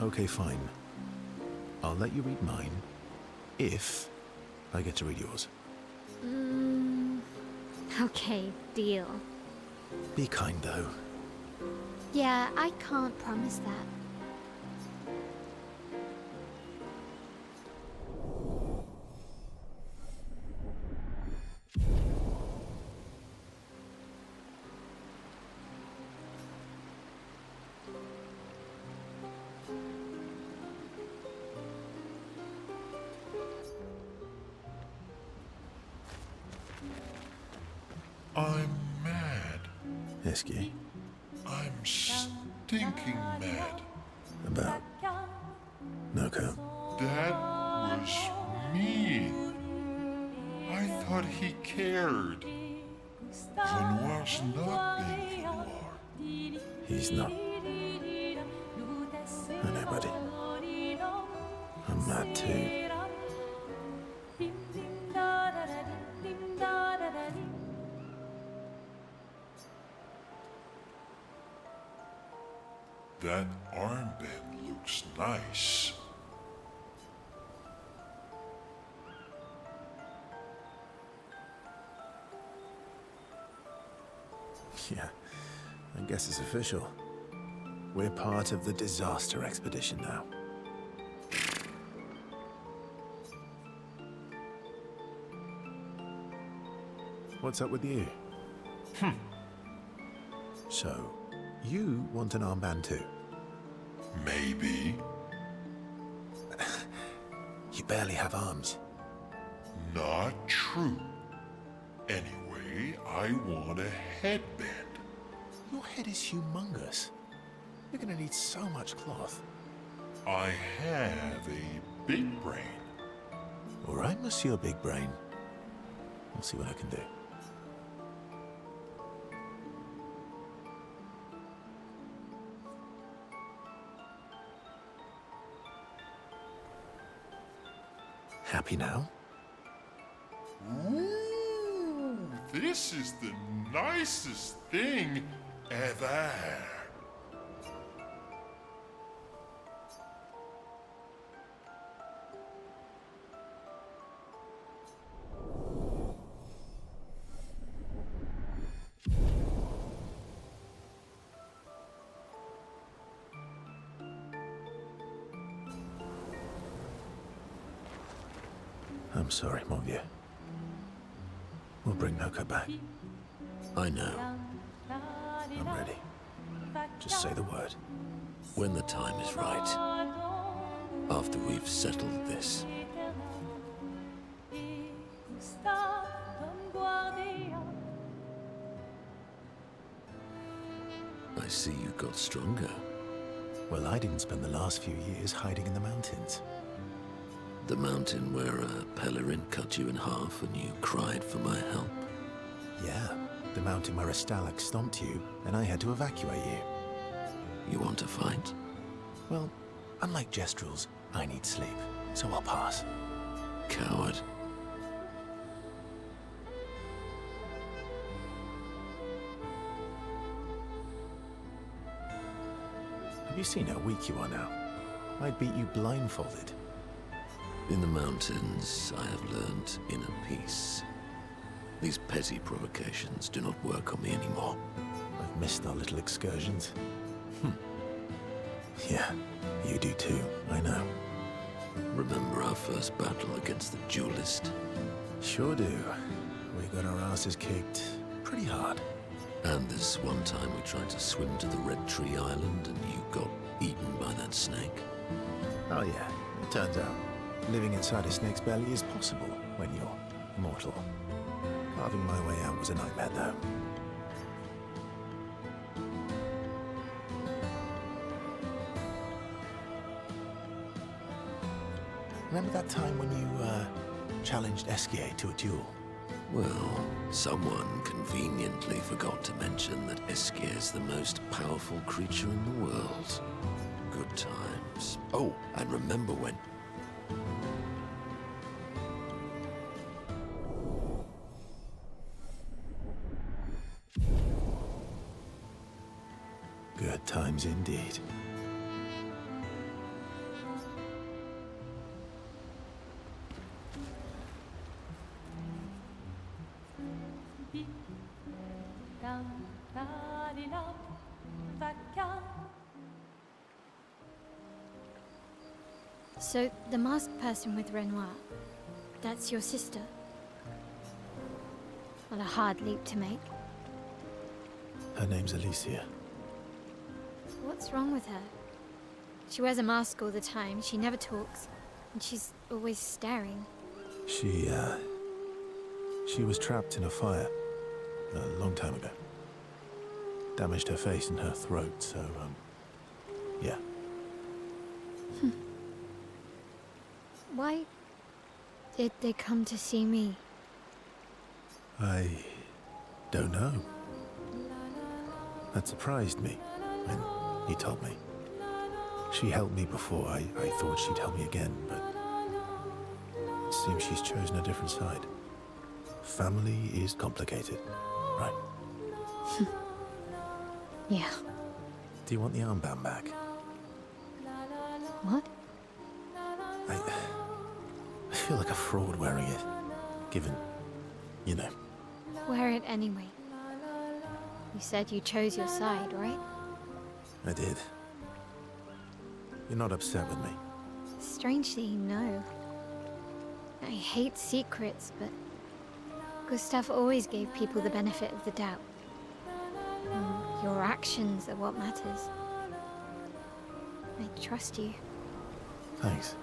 Okay, fine. I'll let you read mine, if I get to read yours. Okay, deal. Be kind, though. Yeah, I can't promise that. I'm mad. Eski, I'm stinking mad. about Noko. That was mean. I thought he cared. Renoir's not being Renoir. He's not. I know, buddy. I'm mad too. That armband looks nice. Yeah, I guess it's official. We're part of the disaster expedition now. What's up with you? So, you want an armband too? Maybe. You barely have arms. Not true. Anyway, I want a headband. Your head is humongous. You're gonna need so much cloth. I have a big brain. All right, Monsieur Big Brain. I'll see what I can do. Happy now? Ooh, this is the nicest thing ever. I'm sorry, mon vieux. We'll bring Noko back. I know. I'm ready. Just say the word. When the time is right. After we've settled this. I see you got stronger. Well, I didn't spend the last few years hiding in the mountains. The mountain where a Pelerin cut you in half and you cried for my help? Yeah, the mountain where a Stalag stomped you and I had to evacuate you. You want to fight? Well, unlike Gestrels, I need sleep, so I'll pass. Coward. Have you seen how weak you are now? I'd beat you blindfolded. In the mountains, I have learned inner peace. These petty provocations do not work on me anymore. I've missed our little excursions. Yeah, you do too, I know. Remember our first battle against the duelist? Sure do. We got our asses kicked pretty hard. And this one time we tried to swim to the Red Tree Island and you got eaten by that snake? Oh yeah, it turns out living inside a snake's belly is possible when you're mortal. Carving my way out was a nightmare, though. Remember that time when you, challenged Esquier to a duel? Well, someone conveniently forgot to mention that Esquier's the most powerful creature in the world. Good times. Oh, and remember when... Good times indeed. So, the masked person with Renoir, that's your sister? What a hard leap to make. Her name's Alicia. What's wrong with her? She wears a mask all the time, she never talks, and she's always staring. She was trapped in a fire a long time ago. Damaged her face and her throat, so, yeah. Why did they come to see me? I don't know. That surprised me when you told me. She helped me before. I thought she'd help me again, but it seems she's chosen a different side. Family is complicated, right? Yeah, Do you want the armband back? What? I feel like a fraud wearing it, given, you know. Wear it anyway. You said you chose your side, right? I did. You're not upset with me? Strangely, no. I hate secrets, but Gustav always gave people the benefit of the doubt. And your actions are what matters. I trust you. Thanks.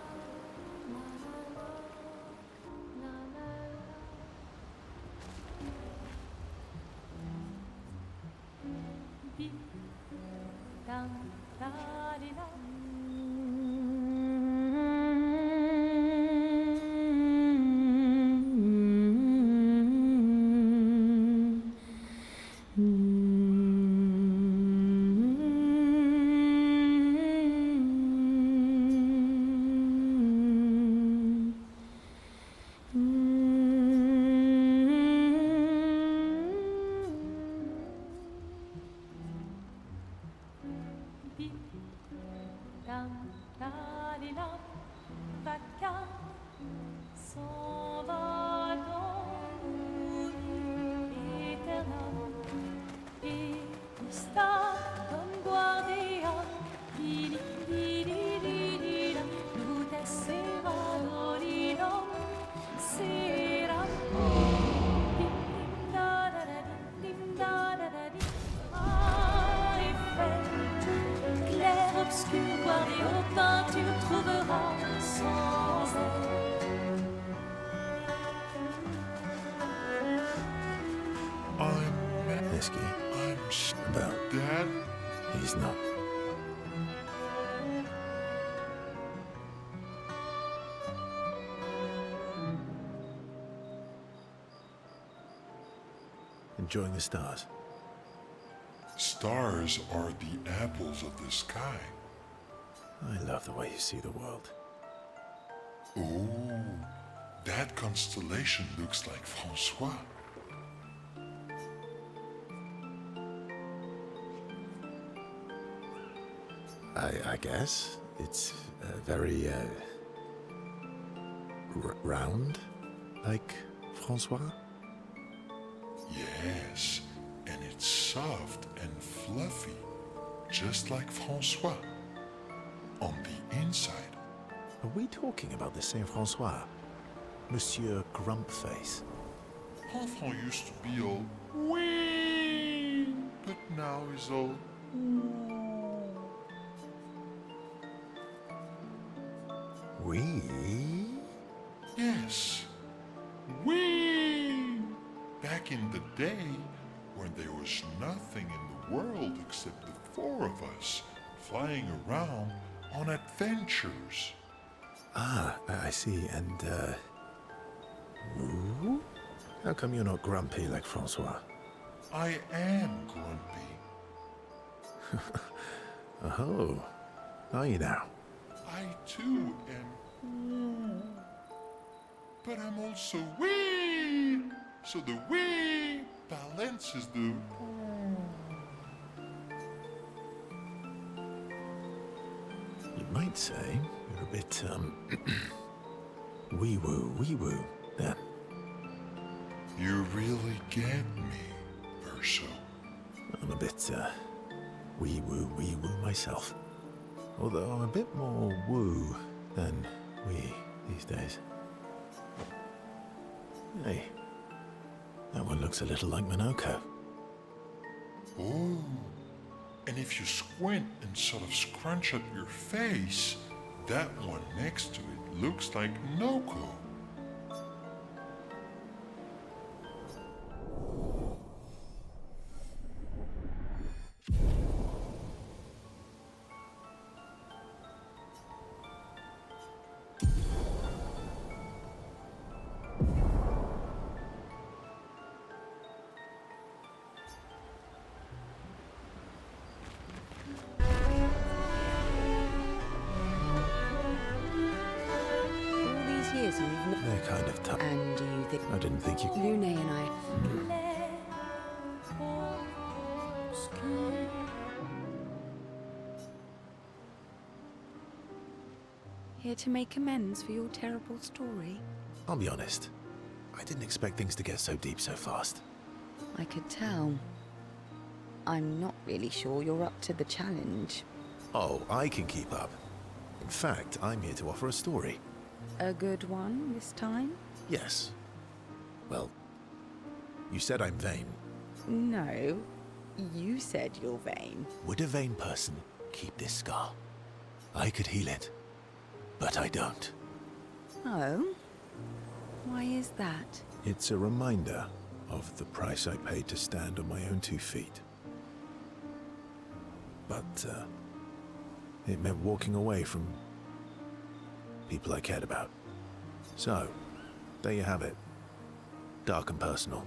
Clair obscur, bois des hautes peintures, trouveras sans aide. Esky. I'm Belle. Dad? He's not. Enjoying the stars. Stars are the apples of the sky. I love the way you see the world. Oh, that constellation looks like Francois. I guess. It's very, round, like Francois? Yes, and it's soft and fluffy, just like Francois. On the inside. Are we talking about the same Francois? Monsieur Grumpface? Enfant used to be all wee, but now he's all We? yes, wee. Back in the day, when there was nothing in the world except the four of us flying around on adventures. Ah, I see. And, Woo? How come you're not grumpy like Francois? I am grumpy. Oh, are you now? I too am. But I'm also wee. So the wee balances the. You might say you're a bit, wee-woo, then. You really get me, Urso. I'm a bit, wee-woo myself. Although I'm a bit more woo than wee these days. Hey, that one looks a little like Minoko. Oh, and if you squint and sort of scrunch up your face, that one next to it looks like Noko. They're kind of tough. And you think I didn't think you... Lune and I... Clair obscur. Here to make amends for your terrible story? I'll be honest. I didn't expect things to get so deep so fast. I could tell. I'm not really sure you're up to the challenge. Oh, I can keep up. In fact, I'm here to offer a story. A good one this time? Yes. Well, you said I'm vain. No, you said you're vain. Would a vain person keep this scar? I could heal it, but I don't. Oh? Why is that? It's a reminder of the price I paid to stand on my own 2 feet. But, it meant walking away from people I cared about. So, there you have it. Dark and personal.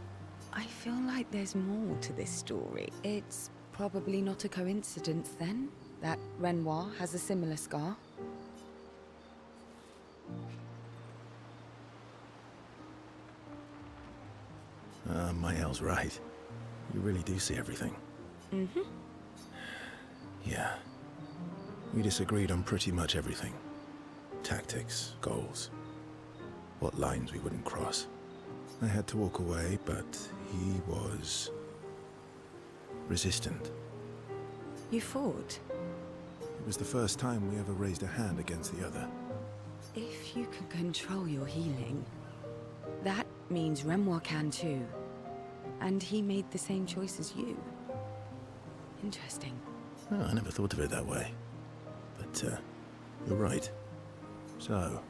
I feel like there's more to this story. It's probably not a coincidence, then, that Renoir has a similar scar. Mael's right. You really do see everything. Mm-hmm. Yeah. We disagreed on pretty much everything. Tactics, goals, what lines we wouldn't cross. I had to walk away, but he was resistant. You fought? It was the first time we ever raised a hand against the other. If you can control your healing, that means Renoir can too. And he made the same choice as you. Interesting. Oh, I never thought of it that way. But, you're right. So,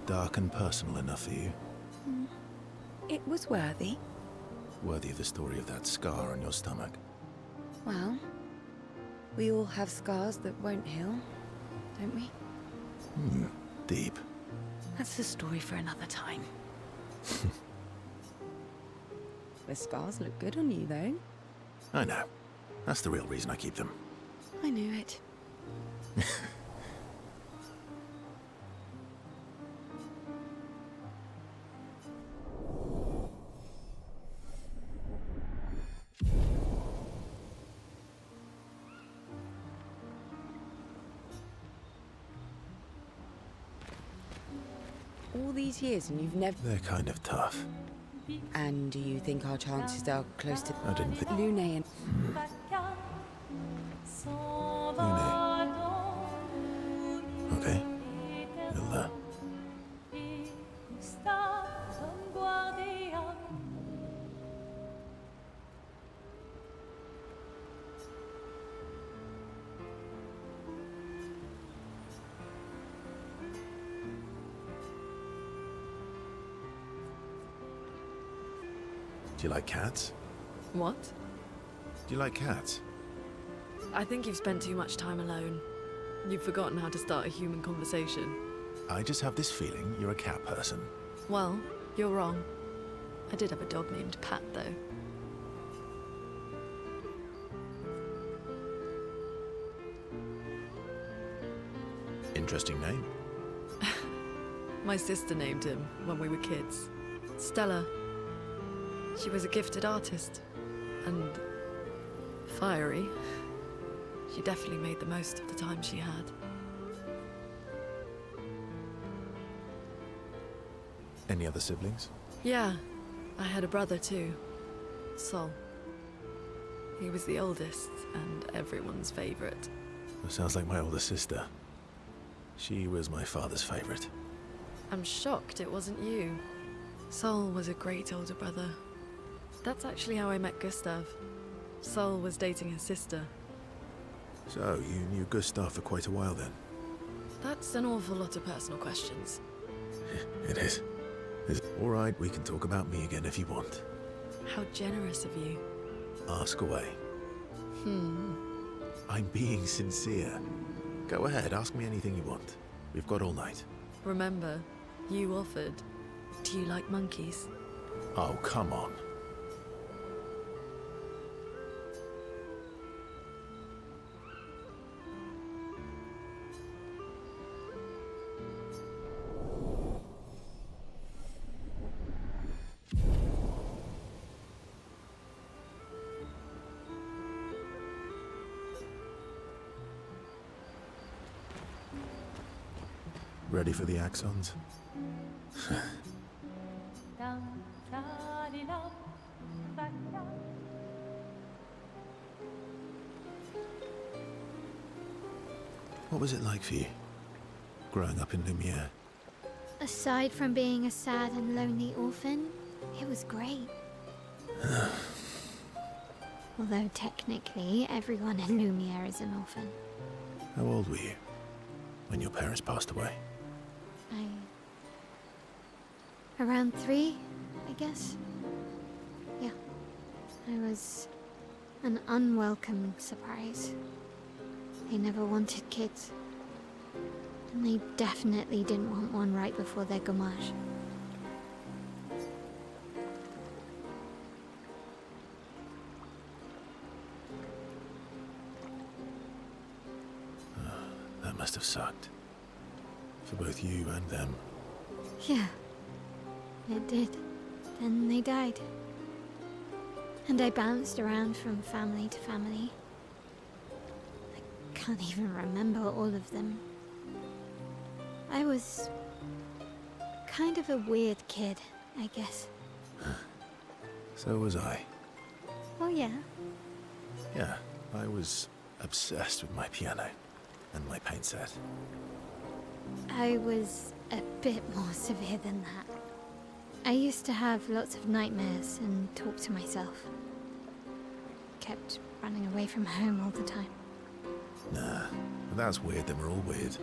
dark and personal enough for you? It was worthy. Worthy of the story of that scar on your stomach. Well, we all have scars that won't heal, don't we? Deep. That's a story for another time. The scars look good on you, though. I know. That's the real reason I keep them. I knew it. All these years and you've never... They're kind of tough. And do you think our chances are close to... I didn't think... Lune and... Okay. We'll, Do you like cats? What? Do you like cats? I think you've spent too much time alone. You've forgotten how to start a human conversation. I just have this feeling you're a cat person. Well, you're wrong. I did have a dog named Pat, though. Interesting name. My sister named him when we were kids. Stella. She was a gifted artist. And fiery. She definitely made the most of the time she had. Any other siblings? Yeah, I had a brother too. Sol. He was the oldest and everyone's favorite. That sounds like my older sister. She was my father's favorite. I'm shocked it wasn't you. Sol was a great older brother. That's actually how I met Gustav. Sol was dating his sister. So, you knew Gustav for quite a while then? That's an awful lot of personal questions. It is. All right, we can talk about me again if you want. How generous of you. Ask away. I'm being sincere. Go ahead, ask me anything you want. We've got all night. Remember, you offered. Do you like monkeys? Oh, come on. Ready for the axons? What was it like for you, growing up in Lumiere? Aside from being a sad and lonely orphan, it was great. Although technically, everyone in Lumiere is an orphan. How old were you when your parents passed away? Around 3, I guess. Yeah. I was an unwelcome surprise. They never wanted kids. And they definitely didn't want one right before their gommage. That must have sucked. For both you and them. Yeah. It did. Then they died. And I bounced around from family to family. I can't even remember all of them. I was kind of a weird kid, I guess. So was I. Oh yeah? Yeah, I was obsessed with my piano and my paint set. I was a bit more severe than that. I used to have lots of nightmares and talk to myself. Kept running away from home all the time. Nah, that's weird, then we're all weird.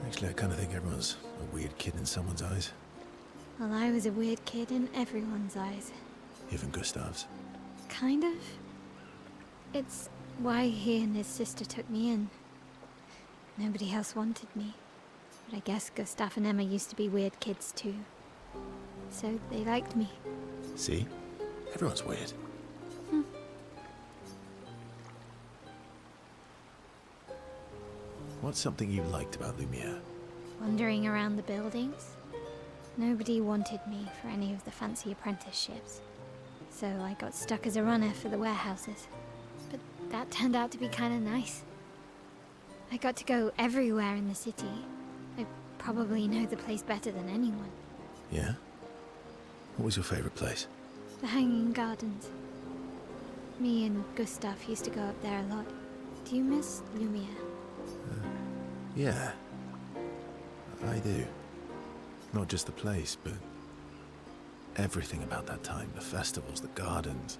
Actually, I kind of think everyone's a weird kid in someone's eyes. Well, I was a weird kid in everyone's eyes. Even Gustav's. Kind of. It's why he and his sister took me in. Nobody else wanted me. But I guess Gustav and Emma used to be weird kids too. So they liked me. See? Everyone's weird. What's something you liked about Lumiere? Wandering around the buildings. Nobody wanted me for any of the fancy apprenticeships. So I got stuck as a runner for the warehouses. But that turned out to be kind of nice. I got to go everywhere in the city. I probably know the place better than anyone. Yeah? What was your favorite place? The Hanging Gardens. Me and Gustav used to go up there a lot. Do you miss Lumiere? Yeah. I do. Not just the place, but everything about that time. The festivals, the gardens,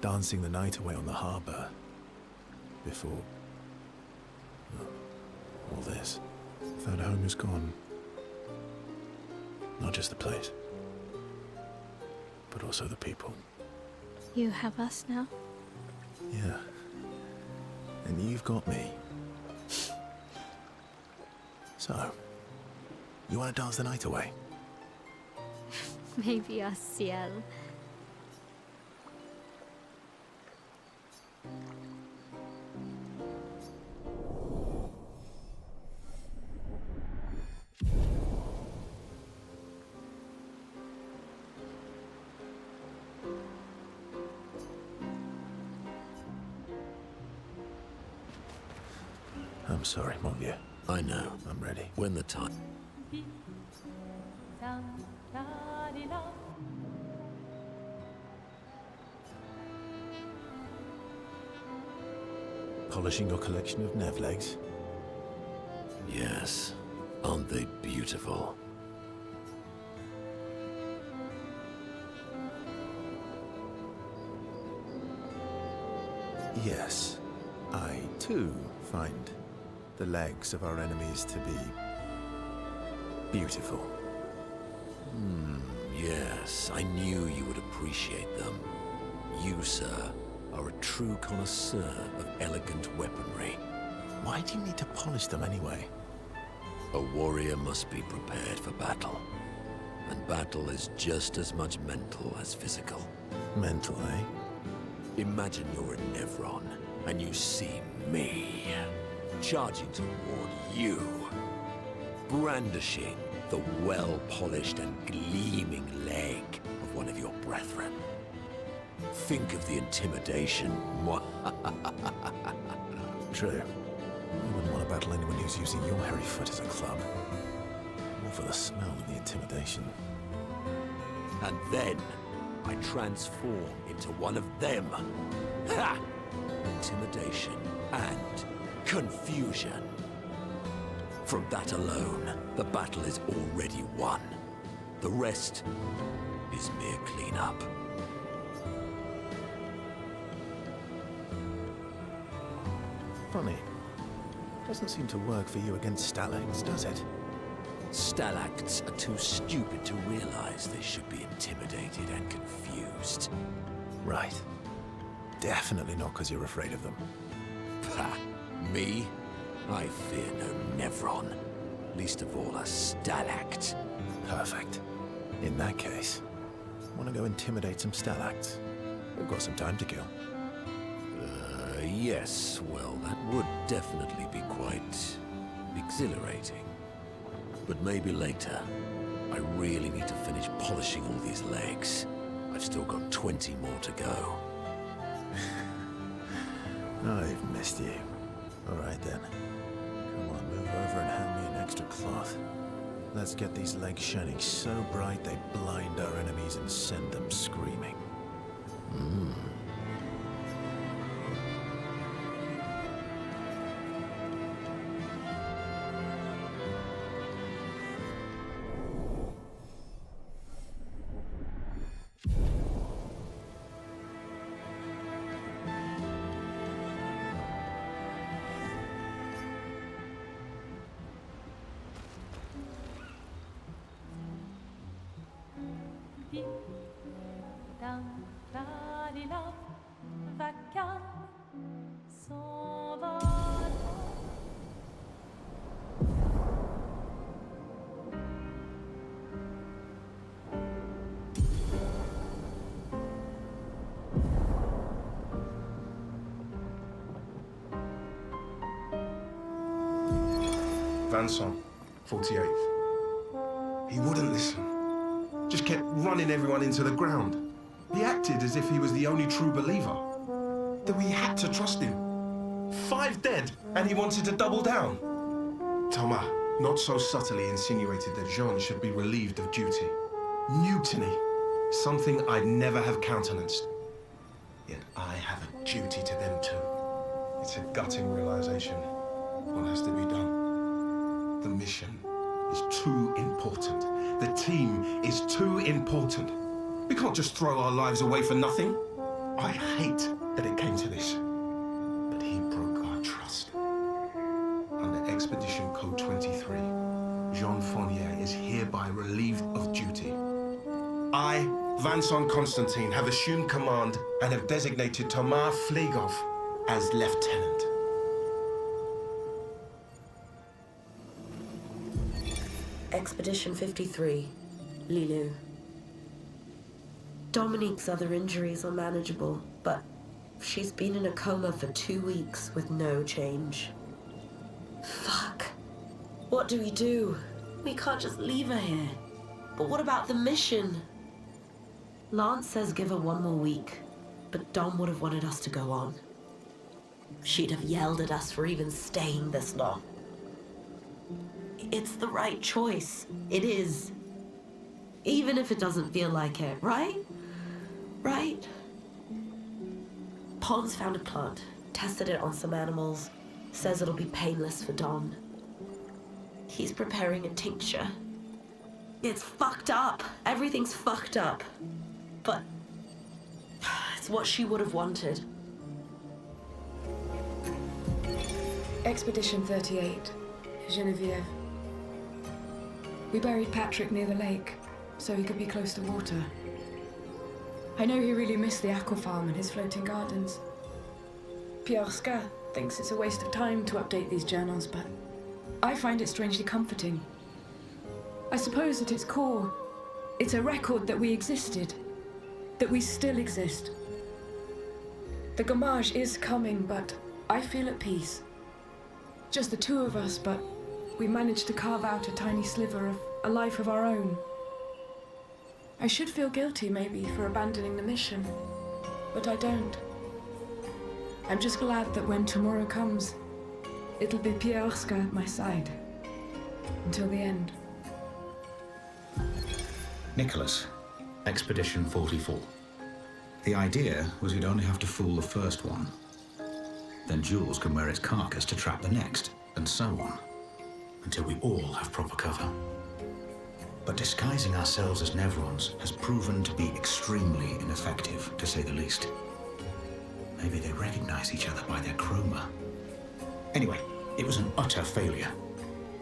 dancing the night away on the harbour. Before... well, all this. That home is gone. Not just the place, but also the people. You have us now? Yeah. And you've got me. So, you want to dance the night away? Maybe us, Ciel. I'm sorry, mon vieux. I know. I'm ready. When the time... Polishing your collection of Nev legs? Yes. Aren't they beautiful? Yes. I, too, find the legs of our enemies to be beautiful. Yes, I knew you would appreciate them. You, sir, are a true connoisseur of elegant weaponry. Why do you need to polish them anyway? A warrior must be prepared for battle. And battle is just as much mental as physical. Mental, eh? Imagine you're a Nevron, and you see me, charging toward you, brandishing the well-polished and gleaming leg of one of your brethren. Think of the intimidation. True. I wouldn't want to battle anyone who's using your hairy foot as a club. More for the smell than the intimidation. And then I transform into one of them. Ha! Intimidation and confusion. From that alone, the battle is already won. The rest is mere cleanup. Funny. Doesn't seem to work for you against stalacts, does it? Stalacts are too stupid to realize they should be intimidated and confused. Right. Definitely not because you're afraid of them. Ha! Me? I fear no Nevron. Least of all a stalact. Perfect. In that case, want to go intimidate some stalacts? We've got some time to kill. Yes. Well, that would definitely be quite exhilarating. But maybe later. I really need to finish polishing all these legs. I've still got 20 more to go. I've missed you. All right then. Come on, move over and hand me an extra cloth. Let's get these legs shining so bright they blind our enemies and send them screaming. Vincent, 48th. He wouldn't listen. Just kept running everyone into the ground. He acted as if he was the only true believer. That we had to trust him. 5 dead, and he wanted to double down. Thomas, not so subtly insinuated that Jean should be relieved of duty. Mutiny. Something I'd never have countenanced. Yet I have a duty to them too. It's a gutting realization. What has to be done? The mission is too important. The team is too important. We can't just throw our lives away for nothing. I hate that it came to this. But he broke our trust. Under Expedition Code 23, Jean Fournier is hereby relieved of duty. I, Vincent Constantine, have assumed command and have designated Thomas Flegov as lieutenant. Expedition 53, Lilu. Dominique's other injuries are manageable, but she's been in a coma for 2 weeks with no change. Fuck. What do we do? We can't just leave her here. But what about the mission? Lance says give her 1 more week, but Dom would have wanted us to go on. She'd have yelled at us for even staying this long. It's the right choice. It is. Even if it doesn't feel like it, right? Right? Pons found a plant, tested it on some animals, says it'll be painless for Dom. He's preparing a tincture. It's fucked up. Everything's fucked up. But it's what she would have wanted. Expedition 38, Geneviève. We buried Patrick near the lake, so he could be close to water. I know he really missed the aqua farm and his floating gardens. Pierre Sca thinks it's a waste of time to update these journals, but I find it strangely comforting. I suppose at its core, it's a record that we existed, that we still exist. The Gamage is coming, but I feel at peace. Just the 2 of us, but we managed to carve out a tiny sliver of a life of our own. I should feel guilty, maybe, for abandoning the mission, but I don't. I'm just glad that when tomorrow comes, It'll be Clair Obscur at my side. Until the end. Nicholas, Expedition 44. The idea was you'd only have to fool the first one. Then Jules can wear its carcass to trap the next, and so on. Until we all have proper cover. But disguising ourselves as Nevrons has proven to be extremely ineffective, to say the least. Maybe they recognize each other by their chroma. Anyway, it was an utter failure.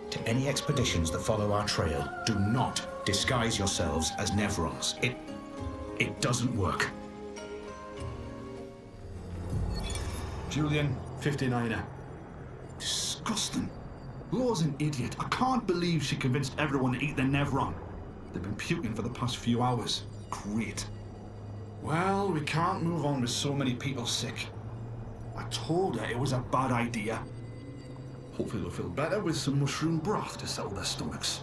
To any expeditions that follow our trail, do not disguise yourselves as Nevrons. It doesn't work. Julian, 59er. Disgusting. Law's an idiot. I can't believe she convinced everyone to eat the Nevron. They've been puking for the past few hours. Great. Well, we can't move on with so many people sick. I told her it was a bad idea. Hopefully they'll feel better with some mushroom broth to settle their stomachs.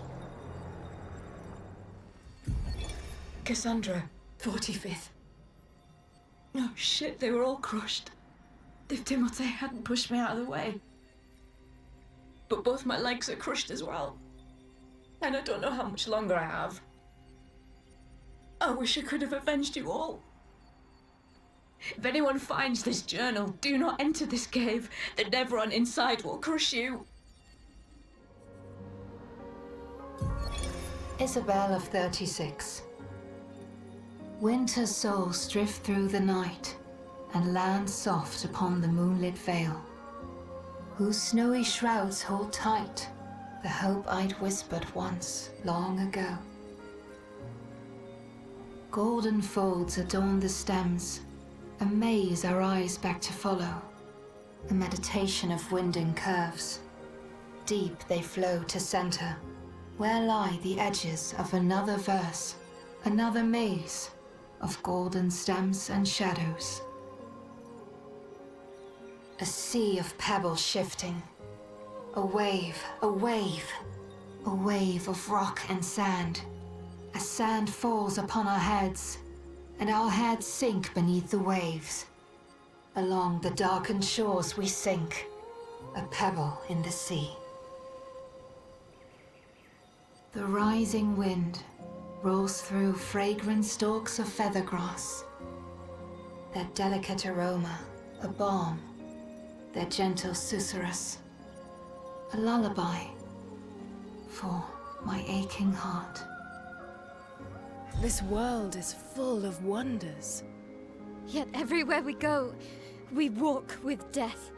Cassandra, 45th. Oh shit, they were all crushed. If Timothée hadn't pushed me out of the way. But both my legs are crushed as well. And I don't know how much longer I have. I wish I could have avenged you all. If anyone finds this journal, do not enter this cave. The Nevron inside will crush you. Isabel of 36. Winter souls drift through the night and land soft upon the moonlit vale, whose snowy shrouds hold tight the hope I'd whispered once, long ago. Golden folds adorn the stems, a maze our eyes back to follow, a meditation of winding curves. Deep they flow to center, where lie the edges of another verse, another maze of golden stems and shadows. A sea of pebbles shifting, a wave, a wave, a wave of rock and sand, as sand falls upon our heads, and our heads sink beneath the waves. Along the darkened shores we sink, a pebble in the sea. The rising wind rolls through fragrant stalks of feathergrass, their delicate aroma a balm, their gentle susurrus, a lullaby for my aching heart. This world is full of wonders. Yet everywhere we go, we walk with death.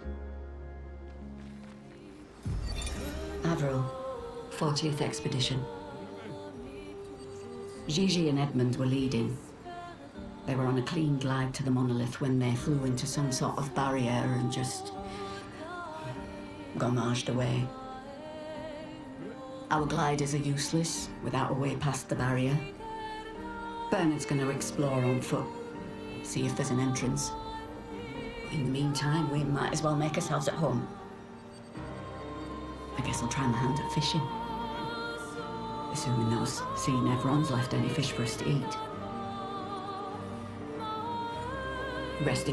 Avril, 40th Expedition. Gigi and Edmund were leading. They were on a clean glide to the monolith when they flew into some sort of barrier and just gomaged away. Our gliders are useless without a way past the barrier. Bernard's going to explore on foot, see if there's an entrance. In the meantime, we might as well make ourselves at home. I guess I'll try my hand at fishing. Assuming those sea Nevrons left any fish for us to eat. Rest in